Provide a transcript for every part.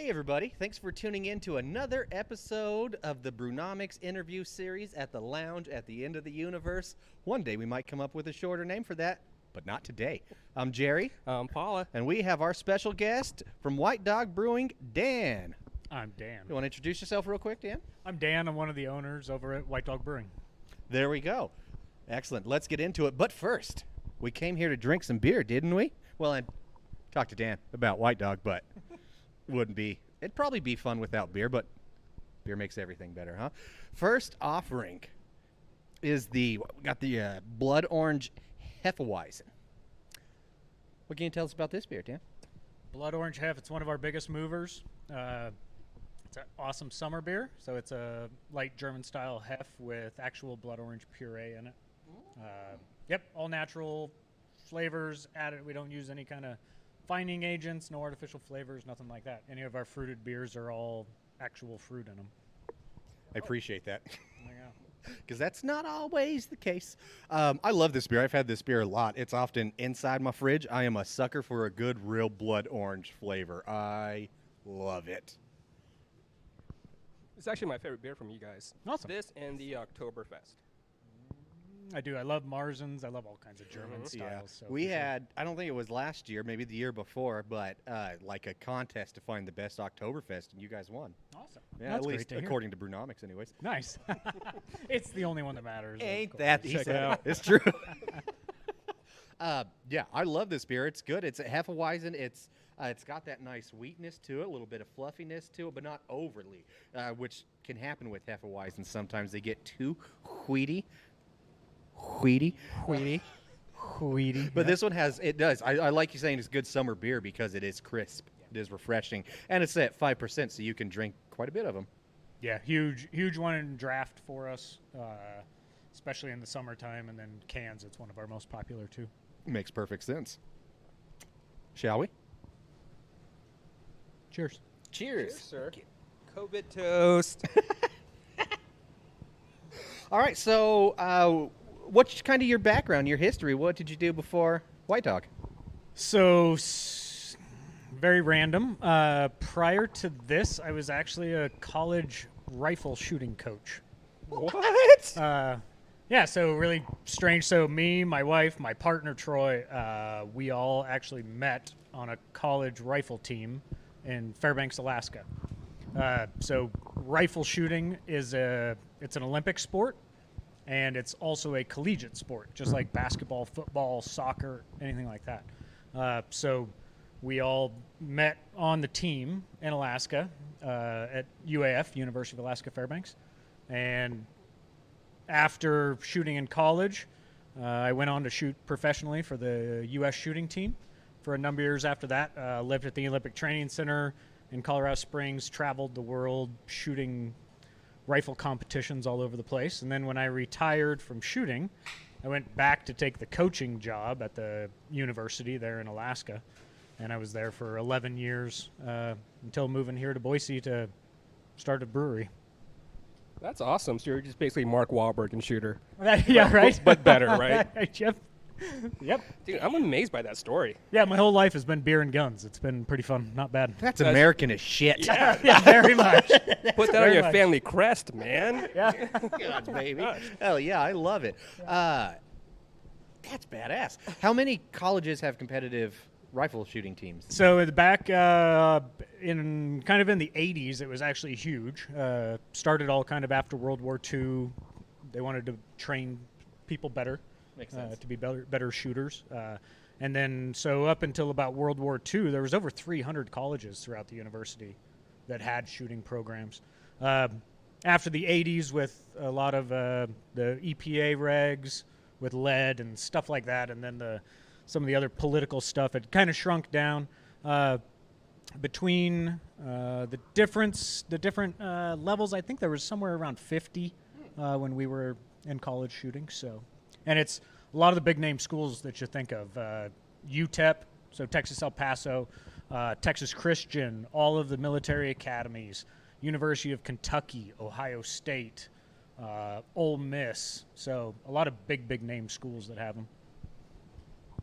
Hey everybody, thanks for tuning in to another episode of the Brewnomics interview series at the lounge at the end of the universe. One day we might come up with a shorter name for that, but not today. I'm Jerry. I'm Paula. And we have our special guest from White Dog Brewing, Dan. I'm Dan. You want to introduce yourself real quick, Dan? I'm Dan. I'm one of the owners over at White Dog Brewing. There we go. Excellent. Let's get into it. But first, we came here to drink some beer, didn't we? Well, and talk to Dan about White Dog, but it'd probably be fun without beer, but beer makes everything better, huh? First offering is we got the Blood Orange Hefeweizen. What can you tell us about this beer, Dan? Blood Orange Hef, it's one of our biggest movers. It's an awesome summer beer. So it's a light German-style Hef with actual blood orange puree in it. Yep, all natural flavors added. We don't use any kind of fining agents, no artificial flavors, nothing like that. Any of our fruited beers are all actual fruit in them. I appreciate that. Yeah. Because that's not always the case. I love this beer. I've had this beer a lot. It's often inside my fridge. I am a sucker for a good, real blood orange flavor. I love it. It's actually my favorite beer from you guys. Awesome. This and the Oktoberfest. I do. I love Marzens. I love all kinds of German styles. Yeah. So We for sure. had, I don't think it was last year, maybe the year before, but like a contest to find the best Oktoberfest, and you guys won. Awesome. Yeah, That's at great least to hear. according to Brewnomics, anyways. Nice. It's the only one that matters. of Ain't course. that Check easy? it out. It's true. Yeah, I love this beer. It's good. It's a Hefeweizen. It's got that nice wheatness to it, a little bit of fluffiness to it, but not overly, which can happen with Hefeweizen. Sometimes they get too wheaty. But this one does. I like you saying it's good summer beer because it is crisp. It is refreshing. And it's at 5%, so you can drink quite a bit of them. Yeah, huge one in draft for us, especially in the summertime, and then cans. It's one of our most popular too. Makes perfect sense. Shall we? Cheers. Cheers. sir. COVID toast. All right, so what's kind of your background, your history? What did you do before White Dog? So, very random. Prior to this, I was actually a college rifle shooting coach. What? Yeah, so really strange. So me, my wife, my partner Troy, we all actually met on a college rifle team in Fairbanks, Alaska. So rifle shooting is it's an Olympic sport, and it's also a collegiate sport, just like basketball, football, soccer, anything like that. So we all met on the team in Alaska at UAF, University of Alaska Fairbanks, and after shooting in college, I went on to shoot professionally for the U.S. shooting team for a number of years after that. Lived at the Olympic Training Center in Colorado Springs, traveled the world shooting rifle competitions all over the place. And then when I retired from shooting, I went back to take the coaching job at the university there in Alaska. And I was there for 11 years until moving here to Boise to start a brewery. That's awesome. So you're just basically Mark Wahlberg and shooter. Yeah, right? But better, right? Yep. Dude, I'm amazed by that story. Yeah, my whole life has been beer and guns. It's been pretty fun. Not bad. That's American as shit. Yeah, very much. Put that on Very your much. family crest, man. Yeah. God, baby. Hell yeah, I love it. That's badass. How many colleges have competitive rifle shooting teams? So at the back in the 80s, it was actually huge. Started all kind of after World War II. They wanted to train people better. Makes sense. To be better shooters. And then so up until about World War II, there was over 300 colleges throughout the university that had shooting programs. After the 80s, with a lot of the EPA regs with lead and stuff like that, and then some of the other political stuff, it kind of shrunk down. Between the different levels, I think there was somewhere around 50 when we were in college shooting. So, and it's a lot of the big name schools that you think of: UTEP, so Texas El Paso, Texas Christian, all of the military academies, University of Kentucky, Ohio State, Ole Miss. So a lot of big name schools that have them.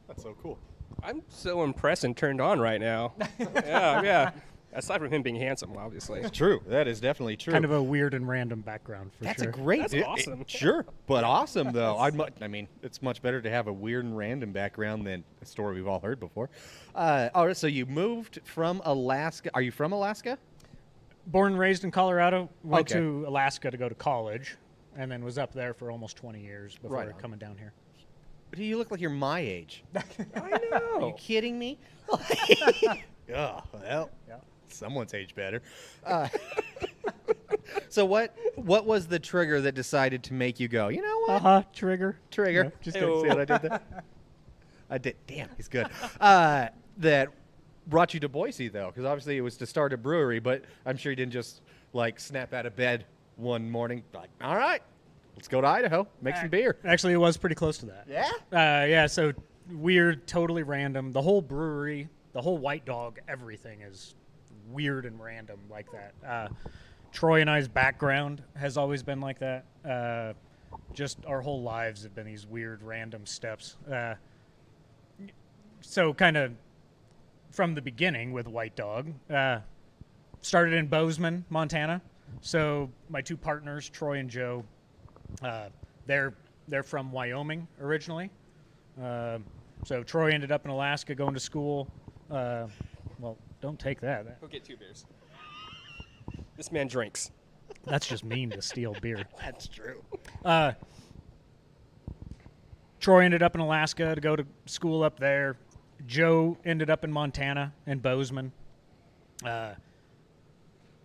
That's so cool. I'm so impressed and turned on right now. Yeah. Aside from him being handsome, obviously. True. That is definitely true. Kind of a weird and random background for That's sure. a great. That's awesome. Sure, but awesome though. I mean, it's much better to have a weird and random background than a story we've all heard before. All right, so you moved from Alaska. Are you from Alaska? Born and raised in Colorado, went Okay. to Alaska to go to college, and then was up there for almost 20 years before Right on. coming down here. You look like you're my age. I Are you know. kidding me? Oh, well, Yeah. someone's age better. So what was the trigger that decided to make you go, you know what? Trigger. Trigger. No, just See what I did there? I did. Damn, he's good. That brought you to Boise, though, because obviously it was to start a brewery, but I'm sure you didn't just, like, snap out of bed one morning, like, all right, let's go to Idaho, make some beer. Actually, it was pretty close to that. Yeah? Yeah, so weird, totally random. The whole brewery, the whole White Dog, everything is weird and random like that. Troy and I's background has always been like that. Just our whole lives have been these weird, random steps. So kind of from the beginning with White Dog, started in Bozeman, Montana. So my two partners, Troy and Joe, they're from Wyoming originally. So Troy ended up in Alaska going to school. Well, don't take that. Go get 2 beers. This man drinks. That's just mean to steal beer. That's true. Troy ended up in Alaska to go to school up there. Joe ended up in Montana in Bozeman.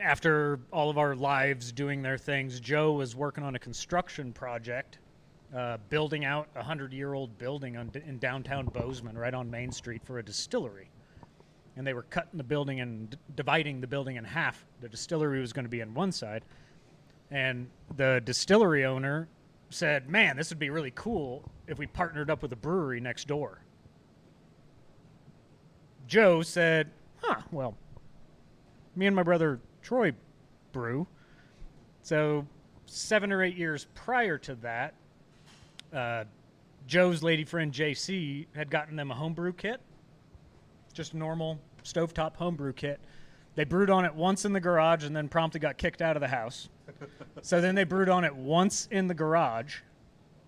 After all of our lives doing their things, Joe was working on a construction project, building out a 100-year-old building in downtown Bozeman, right on Main Street, for a distillery. And they were cutting the building and dividing the building in half. The distillery was going to be on one side. And the distillery owner said, man, this would be really cool if we partnered up with a brewery next door. Joe said, well, me and my brother Troy brew. So 7 or 8 years prior to that, Joe's lady friend JC had gotten them a homebrew kit, just a normal stovetop homebrew kit. They brewed on it once in the garage and then promptly got kicked out of the house. So then they brewed on it once in the garage,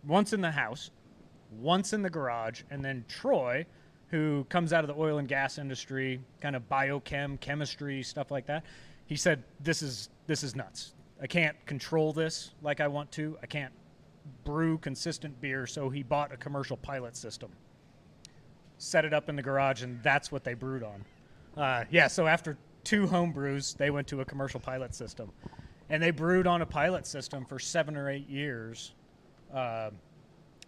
once in the house, once in the garage, and then Troy, who comes out of the oil and gas industry, kind of biochem, chemistry, stuff like that, he said, this is nuts. I can't control this like I want to. I can't brew consistent beer, so he bought a commercial pilot system, set it up in the garage, and that's what they brewed on. So after 2 home brews, they went to a commercial pilot system. And they brewed on a pilot system for 7 or 8 years,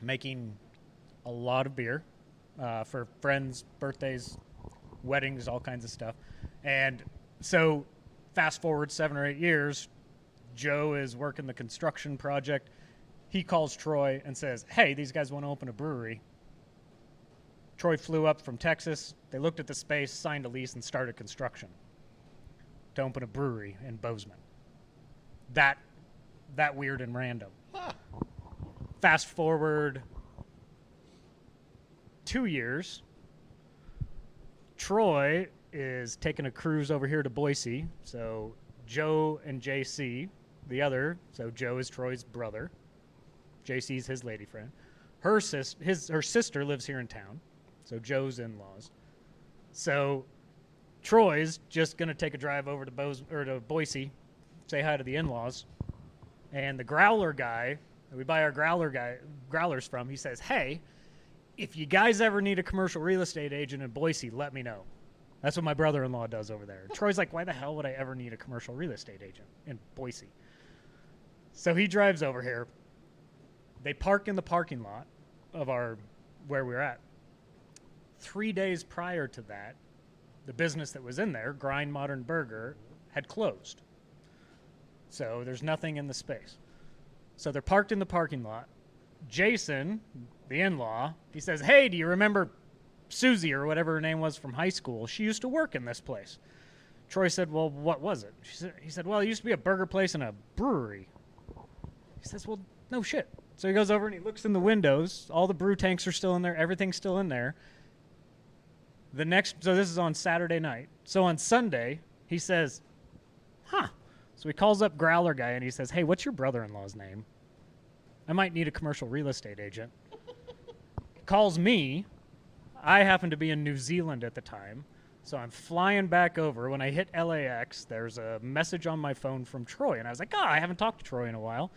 making a lot of beer for friends, birthdays, weddings, all kinds of stuff. And so fast forward 7 or 8 years, Joe is working the construction project. He calls Troy and says, hey, these guys want to open a brewery. Troy flew up from Texas. They looked at the space, signed a lease, and started construction to open a brewery in Bozeman. That weird and random. Huh. Fast forward 2 years, Troy is taking a cruise over here to Boise. So Joe and JC, so Joe is Troy's brother. JC's his lady friend. Her sister lives here in town, so Joe's in-laws. So Troy's just gonna take a drive over to Boise, say hi to the in-laws, and the growler guy that we buy our growlers from, he says, hey, if you guys ever need a commercial real estate agent in Boise, let me know. That's what my brother-in-law does over there. Troy's like, why the hell would I ever need a commercial real estate agent in Boise? So he drives over here. They park in the parking lot of where we're at. 3 days prior to that, the business that was in there, Grind Modern Burger, had closed. So there's nothing in the space. So they're parked in the parking lot. Jason, the in-law, he says, hey, do you remember Susie or whatever her name was from high school? She used to work in this place. Troy said, well, what was it? He said, well, it used to be a burger place and a brewery. He says, well, no shit. So he goes over and he looks in the windows. All the brew tanks are still in there. Everything's still in there. So this is on Saturday night. So on Sunday, He says, huh. So he calls up Growler guy and he says, hey, what's your brother-in-law's name? I might need a commercial real estate agent. Calls me. I happen to be in New Zealand at the time. So I'm flying back over. When I hit LAX, there's a message on my phone from Troy. And I was like, I haven't talked to Troy in a while.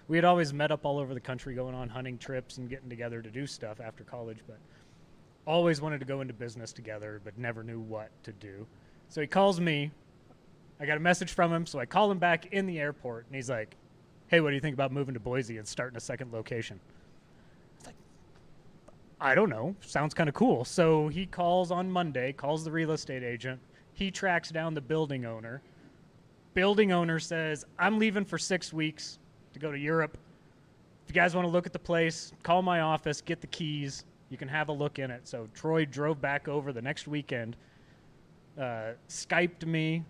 We had always met up all over the country going on hunting trips and getting together to do stuff after college, but always wanted to go into business together, but never knew what to do. So he calls me. I got a message from him, so I call him back in the airport, and he's like, hey, what do you think about moving to Boise and starting a second location? It's like, I don't know. Sounds kind of cool. So he calls on Monday, calls the real estate agent. He tracks down the building owner. Building owner says, I'm leaving for 6 weeks to go to Europe. If you guys want to look at the place, call my office, get the keys. You can have a look in it. So Troy drove back over the next weekend, Skyped me,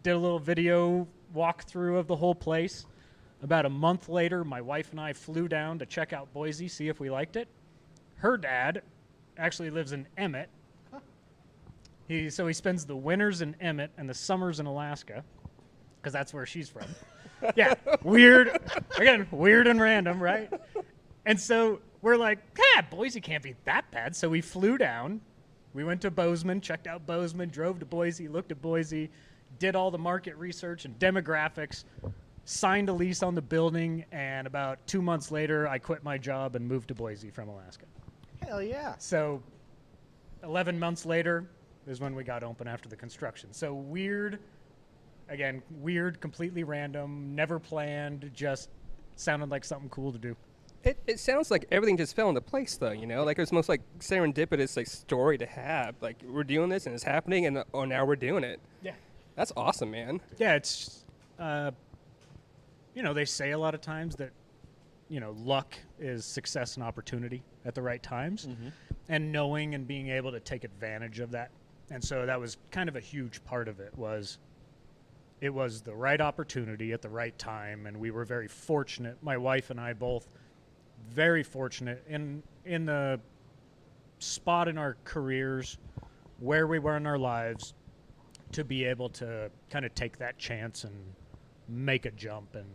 did a little video walkthrough of the whole place. About a month later, my wife and I flew down to check out Boise, see if we liked it. Her dad actually lives in Emmett. So he spends the winters in Emmett and the summers in Alaska, because that's where she's from. Yeah, weird. Again, weird and random, right? And so we're like, Boise can't be that bad. So we flew down. We went to Bozeman, checked out Bozeman, drove to Boise, looked at Boise, did all the market research and demographics, signed a lease on the building, and about 2 months later, I quit my job and moved to Boise from Alaska. Hell yeah. So 11 months later is when we got open after the construction. So weird, again, weird, completely random, never planned, just sounded like something cool to do. It sounds like everything just fell into place, though, you know? Like, it was most like serendipitous, like, story to have. Like, we're doing this, and it's happening, and now we're doing it. Yeah. That's awesome, man. Yeah, it's, they say a lot of times that, luck is success and opportunity at the right times, and knowing and being able to take advantage of that. And so that was kind of a huge part of it was the right opportunity at the right time, and we were very fortunate. My wife and I both very fortunate in the spot in our careers where we were in our lives to be able to kind of take that chance and make a jump and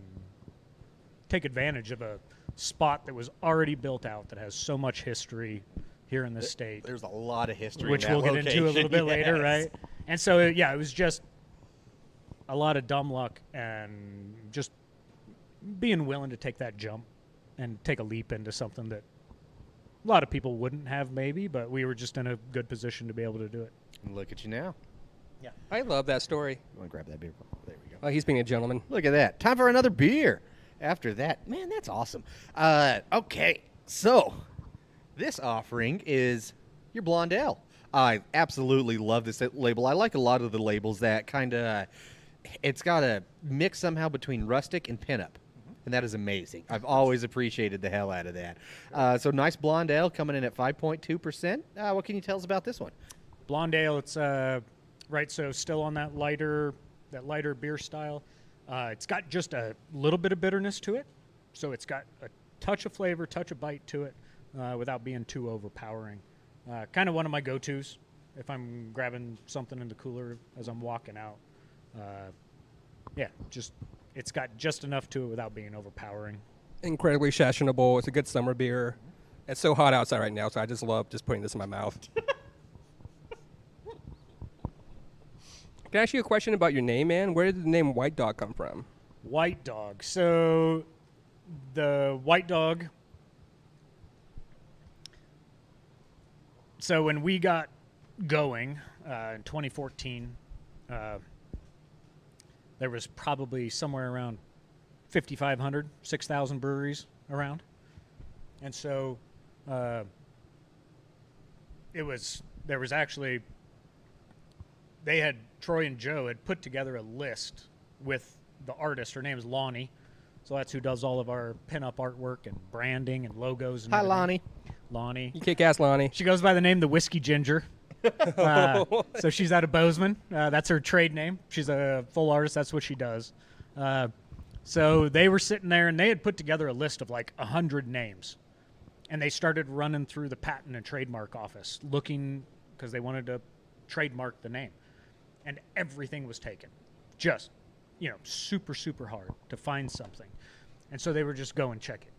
take advantage of a spot that was already built out that has so much history here in the state. There's a lot of history which in that we'll get into a little bit later, right? And so, it was just a lot of dumb luck and just being willing to take that jump and take a leap into something that a lot of people wouldn't have maybe, but we were just in a good position to be able to do it. And look at you now. Yeah. I love that story. You want to grab that beer? There we go. Oh, he's being a gentleman. Look at that. Time for another beer. After that, man, that's awesome. Okay, so this offering is your Blonde Ale. I absolutely love this label. I like a lot of the labels that kind of, it's got a mix somehow between rustic and pinup. And that is amazing. I've always appreciated the hell out of that. So nice Blonde Ale coming in at 5.2%. What can you tell us about this one? Blonde Ale, it's so still on that lighter beer style. It's got just a little bit of bitterness to it. So it's got a touch of flavor, touch of bite to it without being too overpowering. Kind of one of my go-tos if I'm grabbing something in the cooler as I'm walking out. It's got just enough to it without being overpowering. Incredibly sessionable. It's a good summer beer. It's so hot outside right now, so I just love just putting this in my mouth. Can I ask you a question about your name, man? Where did the name White Dog come from? White Dog. So the White Dog. So when we got going in 2014, there was probably somewhere around 5,500, 6,000 breweries around. And so there was actually, Troy and Joe had put together a list with the artist. Her name is Lonnie. So that's who does all of our pinup artwork and branding and logos. And Hi, everything. Lonnie. Lonnie. You kick ass, Lonnie. She goes by the name The Whiskey Ginger. So she's out of Bozeman. That's her trade name. She's a full artist. That's what she does. So they were sitting there, and they had put together a list of like 100 names. And they started running through the patent and trademark office looking because they wanted to trademark the name. and everything was taken. Just, super, super hard to find something. And so they were just go and check it,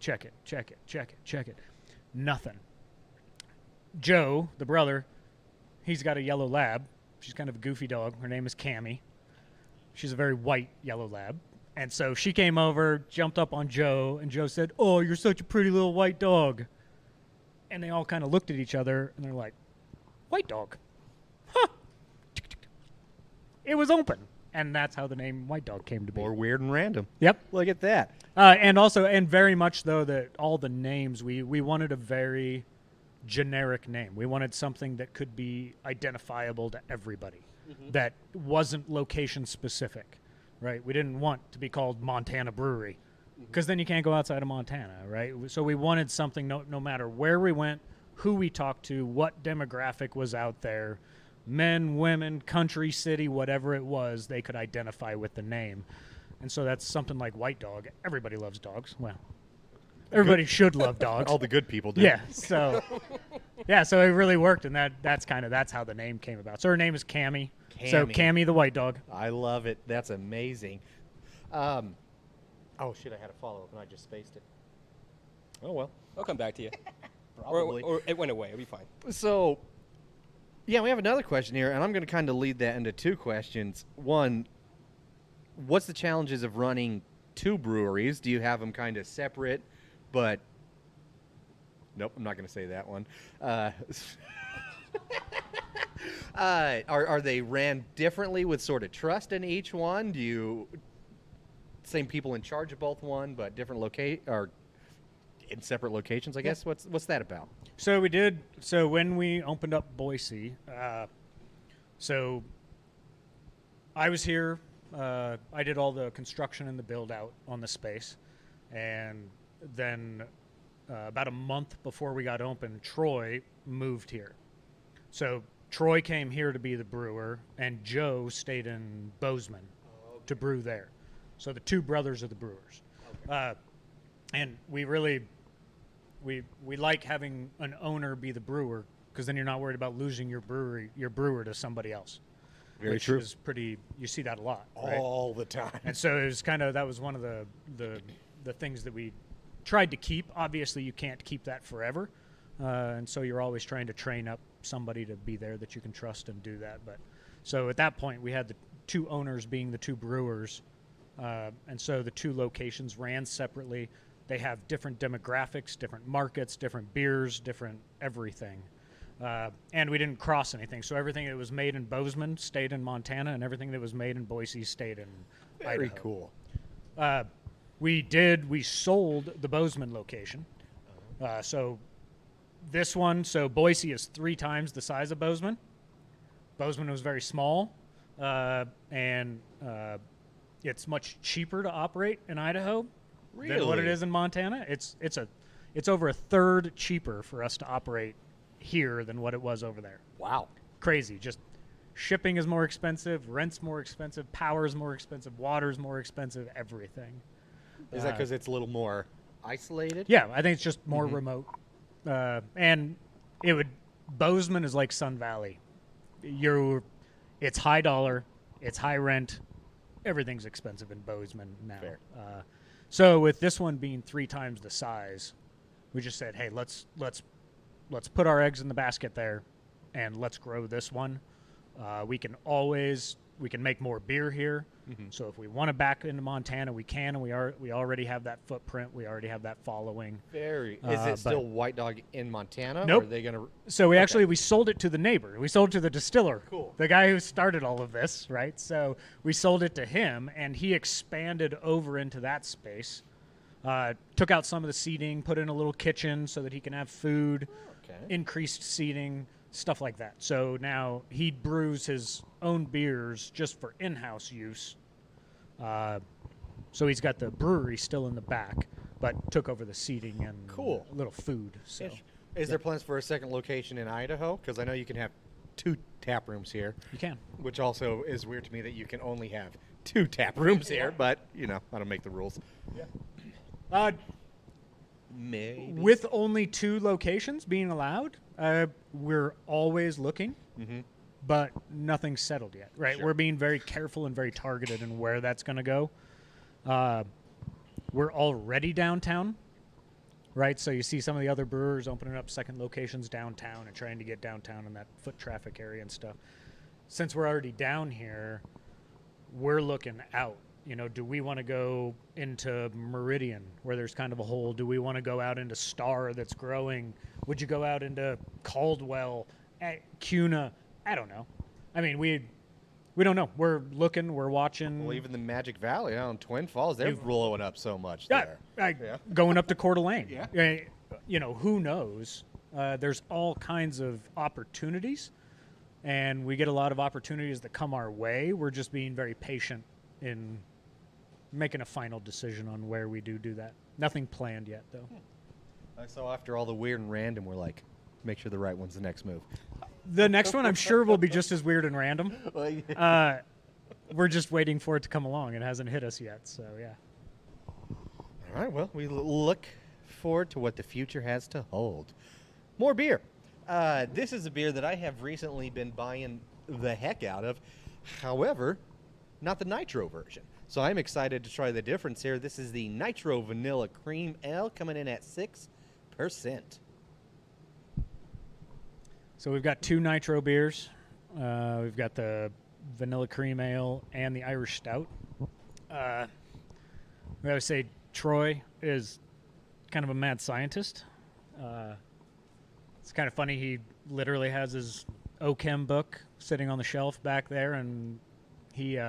check it. Nothing. Joe, the brother, he's got a yellow lab. She's kind of a goofy dog. Her name is Cammy. She's a very white yellow lab. And so she came over, jumped up on Joe, and Joe said, "Oh, you're such a pretty little white dog." And they all kind of looked at each other, and they're like, "White dog? Huh." It was open. And that's how the name White Dog came to be. More weird and random. Yep. Look at that. And very much, though, that all the names, we wanted a very generic name. We wanted something that could be identifiable to everybody, that wasn't location specific, right? We didn't want to be called Montana Brewery, because then you can't go outside of Montana, right? So we wanted something, no matter where we went, who we talked to, what demographic was out there, men, women, country, city, whatever it was, they could identify with the name. And so that's something like White Dog. Everybody loves dogs. Well, everybody should love dogs. All the good people do. Yeah. So, so it really worked, and that's how the name came about. So her name is Cammy. So Cammy the White Dog. I love it. That's amazing. Oh shit! I had a follow up and I just spaced it. Oh well. I'll come back to you. Probably. Or it went away. It'll be fine. So, yeah, we have another question here, and I'm going to kind of lead that into two questions. One, what's the challenges of running two breweries? Do you have them kind of separate, but... Nope, I'm not going to say that one. Are they ran differently with sort of trust in each one? Do you... Same people in charge of both one, but different or in separate locations, I guess? What's that about? So we did. So when we opened up Boise, so I was here. I did all the construction and the build out on the space, and then about a month before we got open, Troy moved here. So Troy came here to be the brewer, and Joe stayed in Bozeman to brew there. So the two brothers are the brewers, and we really. We like having an owner be the brewer, because then you're not worried about losing your brewer to somebody else. Very true. Which is pretty. You see that a lot, right? All the time. And so it was that was one of the things that we tried to keep. Obviously, you can't keep that forever, and so you're always trying to train up somebody to be there that you can trust and do that. But so at that point, we had the two owners being the two brewers, and so the two locations ran separately. They have different demographics, different markets, different beers, different everything. And we didn't cross anything. So everything that was made in Bozeman stayed in Montana, and everything that was made in Boise stayed in Idaho. Very cool. We sold the Bozeman location. So Boise is 3 times the size of Bozeman. Bozeman was very small, and it's much cheaper to operate in Idaho. Really? Than what it is in Montana. It's over a third cheaper for us to operate here than what it was over there. Wow. Crazy. Just shipping is more expensive, rent's more expensive, power's more expensive, water's more expensive, everything. Is that because it's a little more isolated? Yeah, I think it's just more remote. And Bozeman is like Sun Valley. It's high dollar, it's high rent, everything's expensive in Bozeman now. Fair. So with this one being 3 times the size, we just said, hey, let's put our eggs in the basket there, and let's grow this one. We can make more beer here. So if we want to back into Montana, we can, and we already have that footprint. We already have that following. Is it still White Dog in Montana? Nope. Or are they gonna? So we sold it to the neighbor. We sold it to the distiller. Cool. The guy who started all of this, right? So we sold it to him, and he expanded over into that space. Took out some of the seating, put in a little kitchen so that he can have food. Okay. Increased seating, stuff like that. So now he brews his own beers just for in-house use. So he's got the brewery still in the back, but took over the seating and Cool. a little food. So Is there plans for a second location in Idaho? Because I know you can have 2 tap rooms here, you can. which also is weird to me that you can only have 2 tap rooms here. But I don't make the rules. Maybe. With only 2 locations being allowed, we're always looking. but nothing's settled yet, right? Sure. We're being very careful and very targeted in where that's going to go. We're already downtown, right? So you see some of the other brewers opening up second locations downtown and trying to get downtown in that foot traffic area and stuff. Since we're already down here, we're looking out. You know, do we want to go into Meridian where there's kind of a hole? Do we want to go out into Star that's growing? Would you go out into Caldwell, Cuna? I don't know. I mean, we don't know. We're looking, we're watching. Well, even the Magic Valley out in Twin Falls, they're You've- blowing up so much Yeah, there. going up to Coeur d'Alene. Yeah. You know, who knows? There's all kinds of opportunities, and we get a lot of opportunities that come our way. We're just being very patient in making a final decision on where we do that. Nothing planned yet, though. So after all the weird and random, we're like, make sure the right one's the next move. The next one, I'm sure, will be just as weird and random. We're just waiting for it to come along. It hasn't hit us yet, so yeah. All right, well, we look forward to what the future has to hold. More beer. This is a beer that I have recently been buying the heck out of. However, not the nitro version. So I'm excited to try the difference here. This is the Nitro Vanilla Cream Ale coming in at 6%. So we've got two nitro beers. We've got the Vanilla Cream Ale and the Irish Stout. We always say Troy is kind of a mad scientist. It's kind of funny. He literally has his OChem book sitting on the shelf back there, and he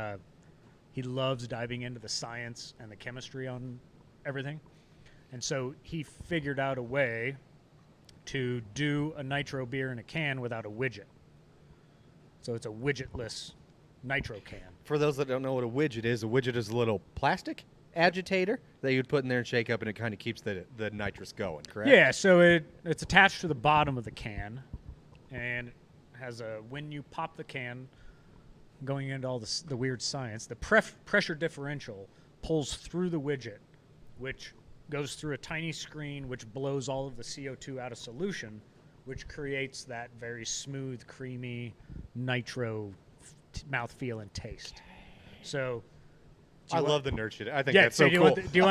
loves diving into the science and the chemistry on everything. And so he figured out a way to do a nitro beer in a can without a widget. So it's a widgetless nitro can. For those that don't know what a widget is a little plastic agitator that you'd put in there and shake up, and it kind of keeps the nitrous going, correct? Yeah, so it's attached to the bottom of the can, and it has when you pop the can, going into all the weird science, the pressure differential pulls through the widget, which goes through a tiny screen which blows all of the CO2 out of solution, which creates that very smooth, creamy nitro mouthfeel and taste. So I love the nerd shit. I think yeah, that's so do you cool. do you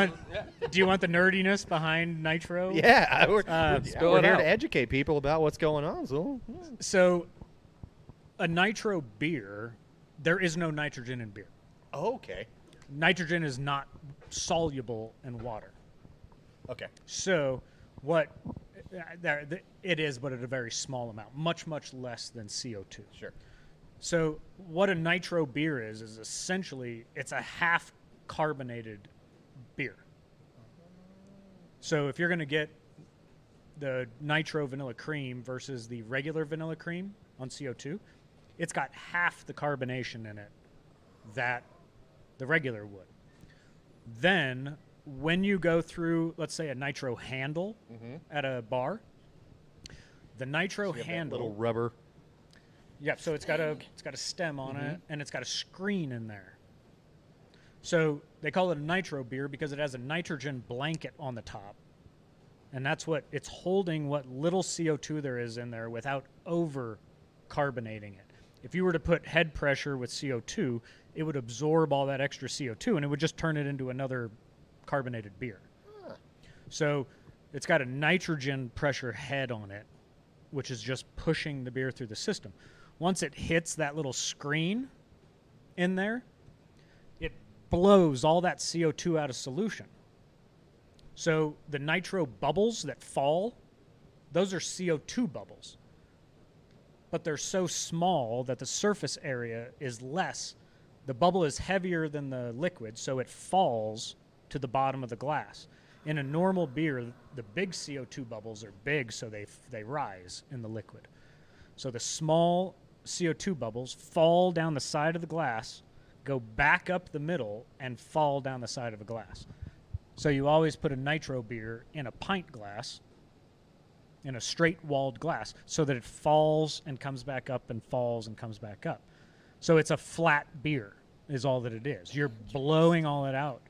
want the nerdiness behind nitro? Yeah, we're spill here it out. to educate people about what's going on. So a nitro beer, there is no nitrogen in beer. Okay. Nitrogen is not soluble in water. Okay. So what it is, but at a very small amount, much less than CO2. Sure. So what a nitro beer is essentially it's a half carbonated beer. So if you're going to get the nitro vanilla cream versus the regular vanilla cream on CO2, it's got half the carbonation in it that the regular would. Then when you go through, let's say, a nitro handle at a bar, the nitro handle, little rubber. yeah, so it's got a stem on it, and it's got a screen in there. So they call it a nitro beer because it has a nitrogen blanket on the top, and that's what it's holding, what little CO2 there is in there without over carbonating it. If you were to put head pressure with CO2, it would absorb all that extra CO2, and it would just turn it into another carbonated beer. So it's got a nitrogen pressure head on it, which is just pushing the beer through the system. Once it hits that little screen in there, it blows all that CO2 out of solution. So the nitro bubbles that fall, those are CO2 bubbles. But they're so small that the surface area is less. The bubble is heavier than the liquid, so it falls to the bottom of the glass. In a normal beer, the big CO2 bubbles are big, so they rise in the liquid. So the small CO2 bubbles fall down the side of the glass, go back up the middle, and fall down the side of a glass. So you always put a nitro beer in a pint glass, in a straight-walled glass, so that it falls and comes back up and falls and comes back up. So it's a flat beer is all that it is. You're blowing all it out.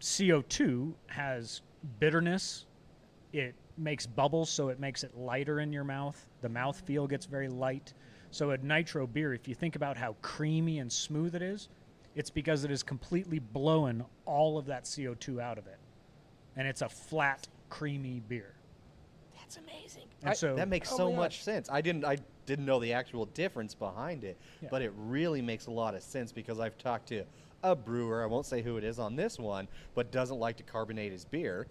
CO2 has bitterness. It makes bubbles, so it makes it lighter in your mouth. The mouthfeel gets very light. So a nitro beer, if you think about how creamy and smooth it is, it's because it is completely blowing all of that CO2 out of it. And it's a flat, creamy beer. That's amazing. And so That makes so much sense. I didn't know the actual difference behind it, Yeah. but it really makes a lot of sense because I've talked to a brewer, I won't say who it is on this one, but doesn't like to carbonate his beer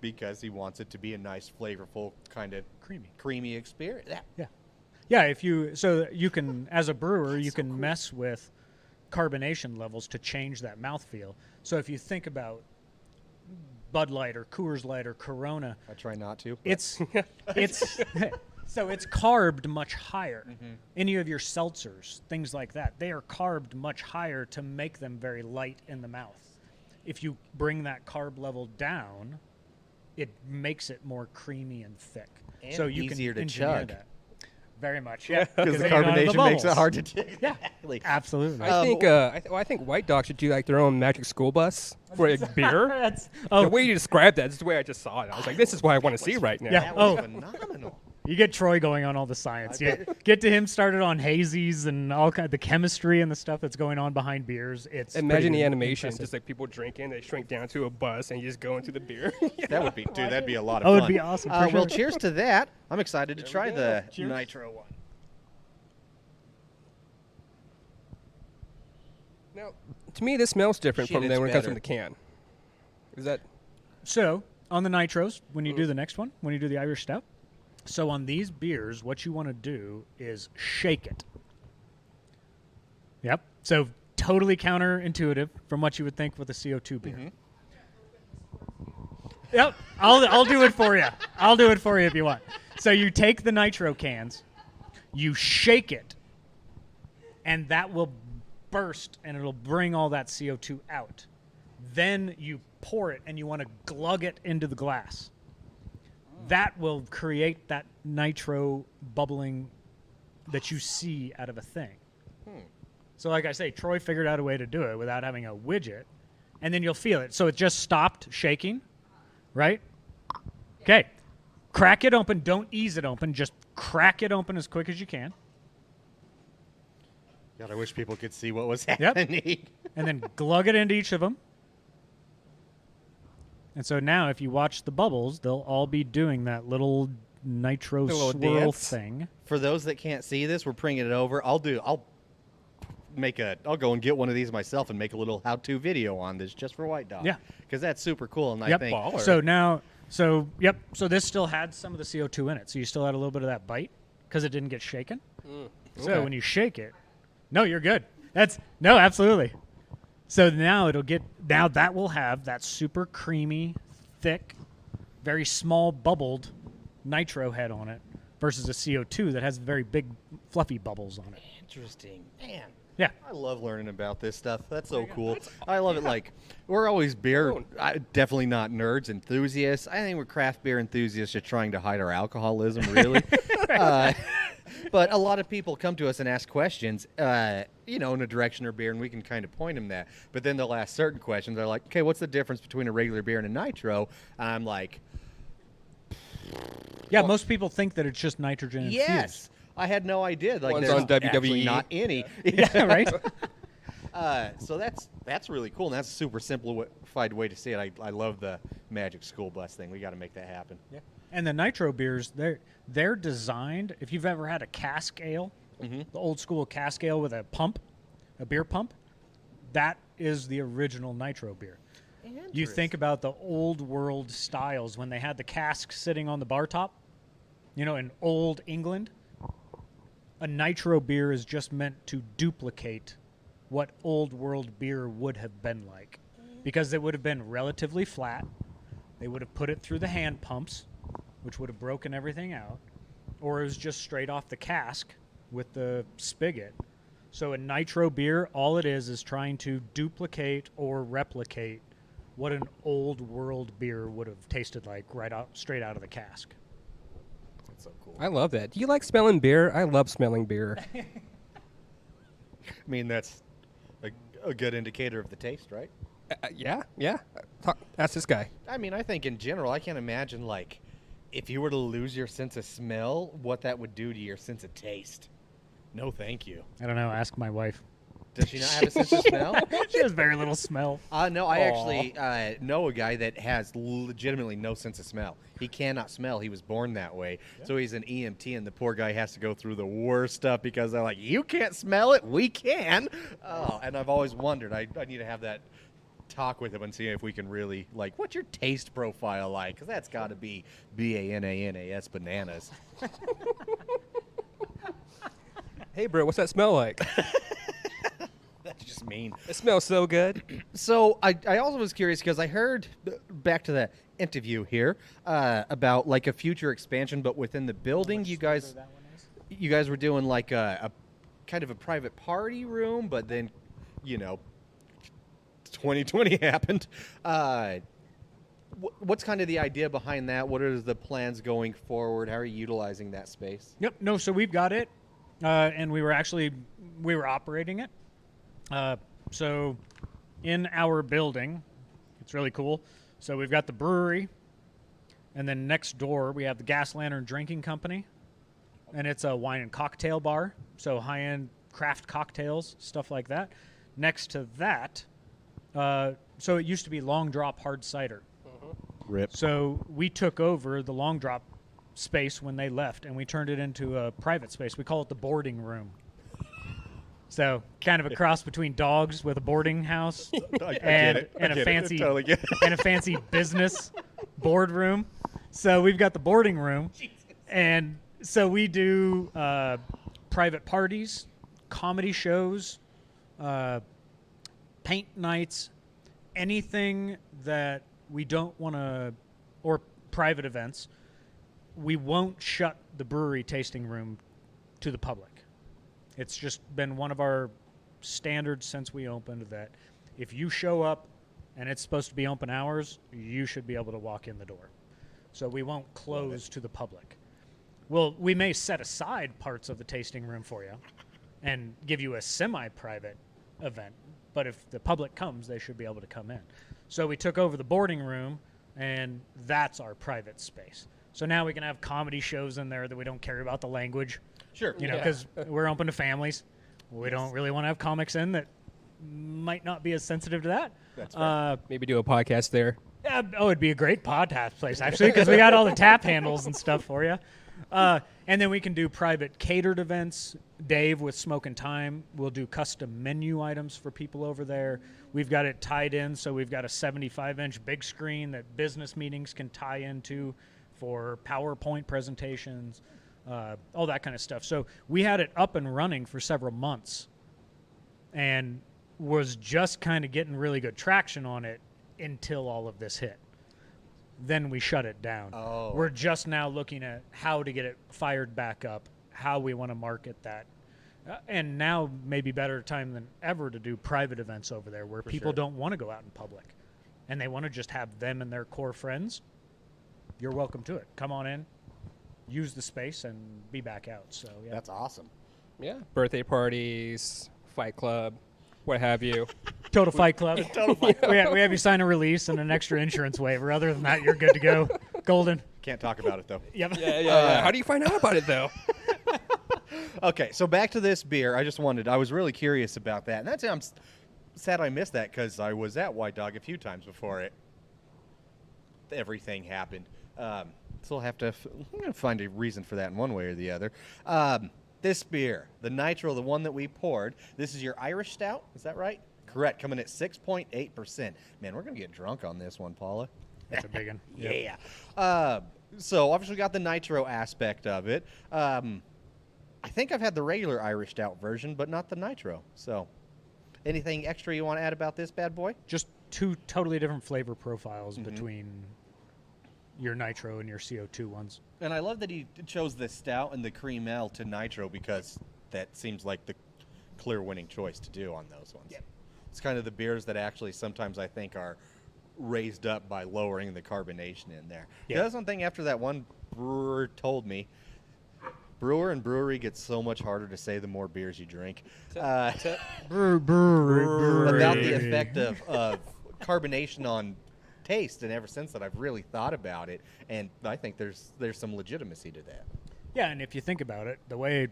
because he wants it to be a nice, flavorful, kind of creamy experience. Yeah, so you can, as a brewer, you can mess with carbonation levels to change that mouthfeel. So if you think about Bud Light or Coors Light or Corona, I try not to. it's so it's carbed much higher. Any of your seltzers, things like that, they are carbed much higher to make them very light in the mouth. If you bring that carb level down, it makes it more creamy and thick. And so you easier can to engineer chug. that. Very much, yeah. Because the then you don't have the carbonation makes it bubbles. hard to do. Yeah, Exactly. absolutely. I think White Dog should do like their own magic school bus for like beer. That's, The way you described that is the way I just saw it. I was like, this is what I want to see right now. Yeah. That was Oh. phenomenal. You get Troy going on all the science. You get to him started on hazies and all kind of the chemistry and the stuff that's going on behind beers. It's Imagine pretty the animation, impressive. just like people drinking, they shrink down to a bus and you just go into the beer. That would be, dude, that'd be a lot of Oh, fun. it'd be awesome, for Well, sure. cheers to that. I'm excited to try go. the Cheers. nitro one. Now, to me, this smells different Shit, from it's when it comes from better. the can. Is that? So on the nitros, when you do the next one, when you do the Irish Stout, so on these beers, what you want to do is shake it. Yep. So totally counterintuitive from what you would think with a CO2 beer. Yep. I'll do it for you. I'll do it for you if you want. So you take the nitro cans, you shake it, and that will burst and it'll bring all that CO2 out. Then you pour it and you want to glug it into the glass. That will create that nitro bubbling that you see out of a thing. So like I say, Troy figured out a way to do it without having a widget, and then you'll feel it. So it just stopped shaking, right? Okay. Crack it open. Don't ease it open. Just crack it open as quick as you can. God, I wish people could see what was Yep. happening. And then glug it into each of them. And so now if you watch the bubbles, they'll all be doing that little nitro The little swirl dance. thing. For those that can't see this, we're bringing it over. I'll go and get one of these myself and make a little how-to video on this just for White Dog. Yeah. Because that's super cool, and Yep. I think Baller. So now, so this still had some of the CO2 in it. So you still had a little bit of that bite because it didn't get shaken. So okay. when you shake it, no, you're good. No, absolutely. So now now that will have that super creamy, thick, very small bubbled nitro head on it versus a CO2 that has very big fluffy bubbles on it. interesting. Man. Yeah. I love learning about this stuff. That's so cool. I love it. Like, we're always beer, definitely not nerds, enthusiasts. I think we're craft beer enthusiasts just trying to hide our alcoholism, really. But a lot of people come to us and ask questions, in a direction of beer, and we can kind of point them that. But then they'll ask certain questions. They're like, okay, what's the difference between a regular beer and a nitro? And I'm like, Yeah, most people think that it's just nitrogen infused. yes. I had no idea. Like, One's there's on WWE. actually not any. Yeah, right? So that's really cool, and that's a super simplified way to see it. I love the magic school bus thing. We got to make that happen. Yeah. And the nitro beers, they're designed. If you've ever had a cask ale, the old school cask ale with a pump, a beer pump, that is the original nitro beer. You think about the old world styles when they had the cask sitting on the bar top, in old England. A nitro beer is just meant to duplicate what old world beer would have been like, because it would have been relatively flat. They would have put it through the hand pumps, which would have broken everything out, or it was just straight off the cask with the spigot. So a nitro beer, all it is trying to duplicate or replicate what an old world beer would have tasted like straight out of the cask. That's so cool. I love that. Do you like smelling beer? I love smelling beer. I mean, that's a good indicator of the taste, right? Yeah. Ask this guy. I mean, I think in general, I can't imagine, if you were to lose your sense of smell, what that would do to your sense of taste. No, thank you. I don't know. Ask my wife. Does she not have a sense of smell? She has very little smell. No, I Aw. actually know a guy that has legitimately no sense of smell. He cannot smell. He was born that way. So he's an EMT, and the poor guy has to go through the worst stuff because they're like, you can't smell it. We can. Oh, and I've always wondered. I need to have that talk with him and see if we can really, like, what's your taste profile like? Because that's got to be BANANAS bananas. Hey, bro, what's that smell like? That's just mean. It smells so good. So I also was curious because I heard, back to the interview here, about like a future expansion, but within the building, you guys were doing like a kind of a private party room, but then, 2020 happened. What's kind of the idea behind that? What are the plans going forward? How are you utilizing that space? Yep. No, so we've got it, and we were operating it. So in our building, it's really cool. So we've got the brewery, and then next door we have the Gas Lantern Drinking Company, and it's a wine and cocktail bar, so high-end craft cocktails, stuff like that. Next to that, so it used to be Long Drop Hard Cider. Rip. So we took over the Long Drop space when they left, and we turned it into a private space. We call it the boarding room. So kind of a cross between dogs with a boarding house and a fancy and a fancy business boardroom. So we've got the boarding room, and so we do private parties, comedy shows, paint nights, anything that we don't want to, or private events. We won't shut the brewery tasting room to the public. It's just been one of our standards since we opened that if you show up and it's supposed to be open hours, you should be able to walk in the door. So we won't close to the public. Well, we may set aside parts of the tasting room for you and give you a semi-private event, but if the public comes, they should be able to come in. So we took over the boarding room, and that's our private space. So now we can have comedy shows in there that we don't care about the language. Sure. Because we're open to families. We don't really want to have comics in that might not be as sensitive to that. That's fair. Maybe do a podcast there. It'd be a great podcast place, actually, because we got all the tap handles and stuff for you. And then we can do private catered events. Dave with Smoke and Time will do custom menu items for people over there. We've got it tied in, so we've got a 75-inch big screen that business meetings can tie into for PowerPoint presentations, all that kind of stuff. So we had it up and running for several months and was just kind of getting really good traction on it until all of this hit. Then we shut it down. Oh. We're just now looking at how to get it fired back up, how we want to market that. And now maybe better time than ever to do private events over there where people don't want to go out in public and they want to just have them and their core friends. You're welcome to it. Come on in, use the space, and be back out. So yeah. That's awesome. Yeah. Birthday parties, fight club, what have you. Total Fight Club. Total Fight Club. We have you sign a release and an extra insurance waiver. Other than that, you're good to go. Golden. Can't talk about it, though. Yep. Yeah. How do you find out about it, though? Okay, so back to this beer. I was really curious about that. And I'm sad I missed that because I was at White Dog a few times before everything happened. So I'll have to find a reason for that in one way or the other. This beer, the Nitro, the one that we poured, this is your Irish Stout, is that right? Correct, coming at 6.8%. Man, we're going to get drunk on this one, Paula. That's a big one. Yeah. So obviously we got the Nitro aspect of it. I think I've had the regular Irish Stout version, but not the Nitro. So anything extra you want to add about this bad boy? Just two totally different flavor profiles between your Nitro and your CO2 ones. And I love that he chose the Stout and the Cream Ale to Nitro because that seems like the clear winning choice to do on those ones. Yep. It's kind of the beers that actually sometimes I think are raised up by lowering the carbonation in there. Yeah. That's one thing after that one brewer told me. Brewer and brewery gets so much harder to say the more beers you drink. Brewery. About the effect of carbonation on taste, and ever since that I've really thought about it, and I think there's some legitimacy to that. Yeah, and if you think about it, the way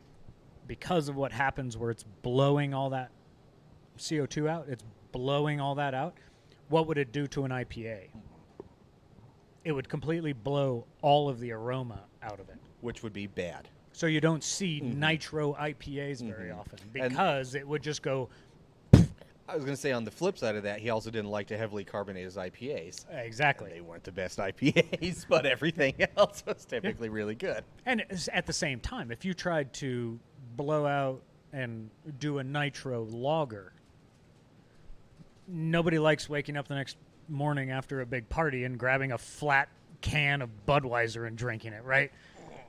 because of what happens where it's blowing all that CO2 out, it's blowing all that out. What would it do to an IPA? It would completely blow all of the aroma out of it. Which would be bad. So you don't see nitro IPAs very often because it would just go. I was going to say, on the flip side of that, he also didn't like to heavily carbonate his IPAs. Exactly. And they weren't the best IPAs, but everything else was typically really good. And at the same time, if you tried to blow out and do a nitro lager, nobody likes waking up the next morning after a big party and grabbing a flat can of Budweiser and drinking it, right?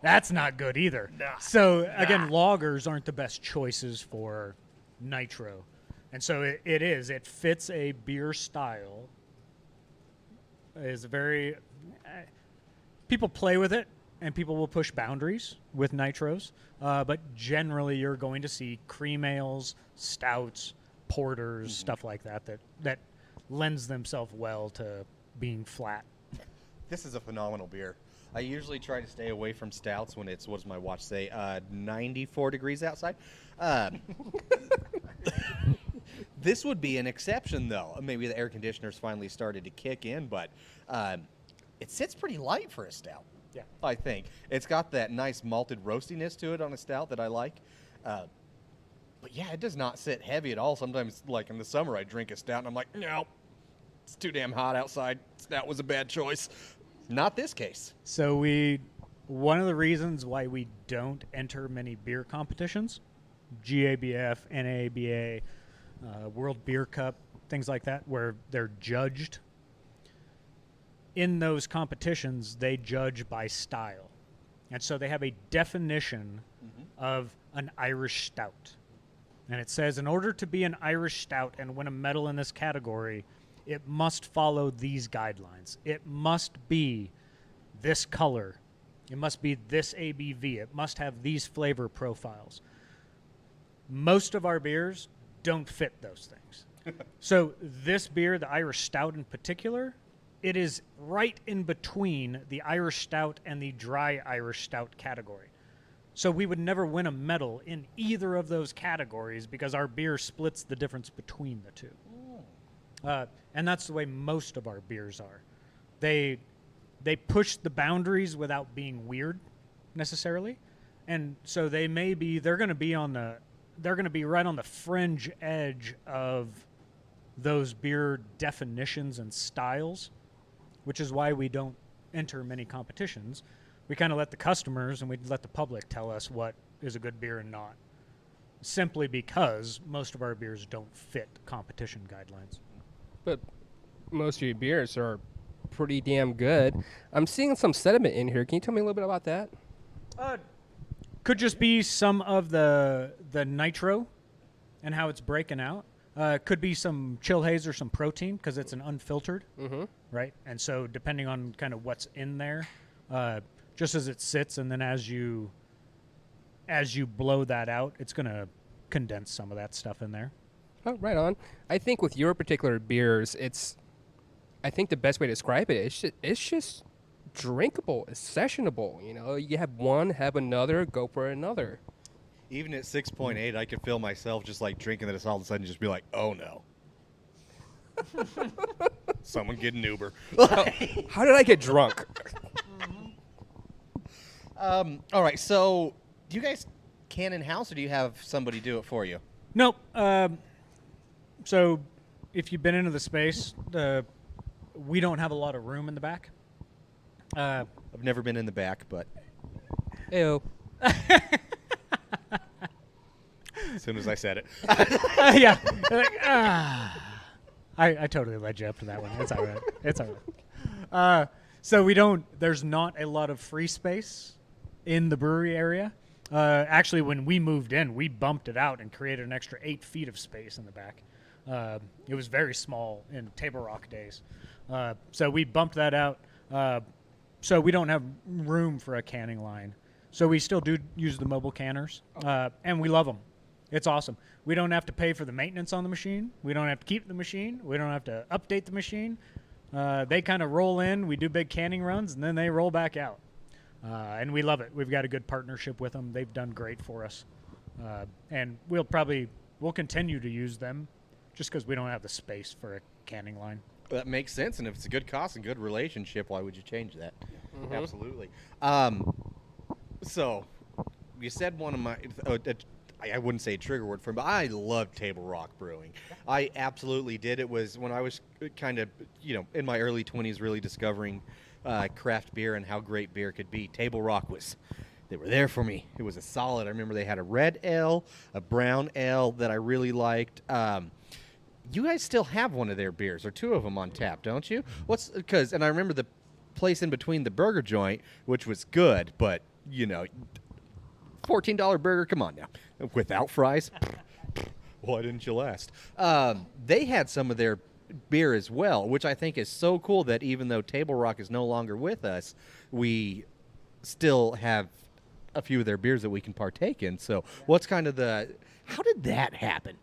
That's not good either. So, again, lagers aren't the best choices for nitro. And so it fits a beer style. It is very, people play with it, and people will push boundaries with nitros. But generally, you're going to see cream ales, stouts, porters, stuff like that lends themselves well to being flat. This is a phenomenal beer. I usually try to stay away from stouts when it's, what does my watch say, 94 degrees outside. This would be an exception, though. Maybe the air conditioners finally started to kick in, but it sits pretty light for a stout. Yeah. I think. It's got that nice malted roastiness to it on a stout that I like. But yeah, it does not sit heavy at all. Sometimes, like in the summer, I drink a stout and I'm like, no, it's too damn hot outside. Stout was a bad choice. Not this case. So one of the reasons why we don't enter many beer competitions, GABF, NABA, World Beer Cup, things like that, where they're judged. In those competitions, they judge by style. And so they have a definition of an Irish stout. And it says, in order to be an Irish stout and win a medal in this category, it must follow these guidelines. It must be this color. It must be this ABV. It must have these flavor profiles. Most of our beers don't fit those things. So this beer, the Irish Stout in particular, it is right in between the Irish Stout and the dry Irish Stout category. So we would never win a medal in either of those categories because our beer splits the difference between the two. And that's the way most of our beers are. They push the boundaries without being weird necessarily. And so they're going to be right on the fringe edge of those beer definitions and styles, which is why we don't enter many competitions. We kind of let the customers and we let the public tell us what is a good beer and not, simply because most of our beers don't fit competition guidelines. But most of your beers are pretty damn good. I'm seeing some sediment in here. Can you tell me a little bit about that? Could just be some of the nitro and how it's breaking out. Could be some chill haze or some protein because it's an unfiltered, right? And so depending on kind of what's in there, just as it sits, and then as you blow that out, it's going to condense some of that stuff in there. Oh, right on. I think with your particular beers, I think the best way to describe it, it's just drinkable. It's sessionable. You know, you have one, have another, go for another. Even at 6.8, I could feel myself just like drinking this all of a sudden just be like, oh no. Someone get an Uber. How did I get drunk? All right, so do you guys can in-house or do you have somebody do it for you? Nope. So if you've been into the space, we don't have a lot of room in the back. I've never been in the back, but Ew. as soon as I said it. Yeah. I totally led you up to that one. It's all right. It's all right. So there's not a lot of free space in the brewery area. Actually, when we moved in, we bumped it out and created an extra 8 feet of space in the back. It was very small in Table Rock days. So we bumped that out. So we don't have room for a canning line. So we still do use the mobile canners, and we love them. It's awesome. We don't have to pay for the maintenance on the machine. We don't have to keep the machine. We don't have to update the machine. They kind of roll in. We do big canning runs, and then they roll back out. And we love it. We've got a good partnership with them. They've done great for us. And we'll continue to use them just because we don't have the space for a canning line. That makes sense, and if it's a good cost and good relationship, why would you change that? Mm-hmm. Absolutely. So, you said one of my, I wouldn't say a trigger word for him, but I love Table Rock Brewing. I absolutely did. It was when I was kind of, in my early 20s, really discovering craft beer and how great beer could be. Table Rock they were there for me. It was a solid. I remember they had a red ale, a brown ale that I really liked. You guys still have one of their beers, or two of them on tap, don't you? And I remember the place in between the burger joint, which was good, but, $14 burger, come on now. Without fries? Why didn't you last? They had some of their beer as well, which I think is so cool that even though Table Rock is no longer with us, we still have a few of their beers that we can partake in. So what's kind of how did that happen?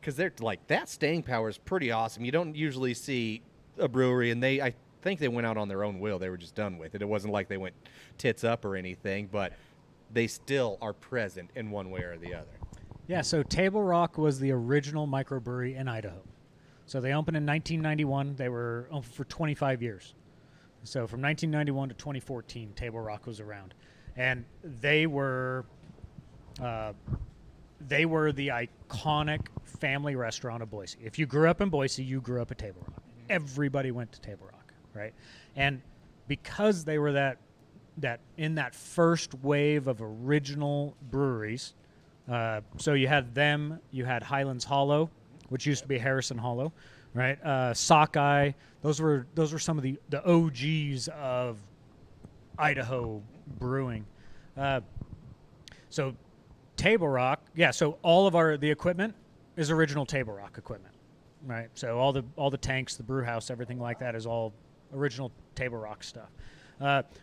Because they're like, that staying power is pretty awesome. You don't usually see a brewery, and I think they went out on their own will. They were just done with it. It wasn't like they went tits up or anything, but they still are present in one way or the other. Yeah, so Table Rock was the original microbrewery in Idaho. So they opened in 1991. They were open for 25 years. So from 1991 to 2014, Table Rock was around. And they were the iconic family restaurant of Boise. If you grew up in Boise, you grew up at Table Rock. Everybody went to Table Rock, right? And because they were that in that first wave of original breweries, so you had them, you had Highlands Hollow, which used to be Harrison Hollow, right? Sockeye. Those were some of the OGs of Idaho brewing. So Table Rock, so all of the equipment is original Table Rock equipment, right? So all the tanks, the brew house, everything like that is all original Table Rock stuff.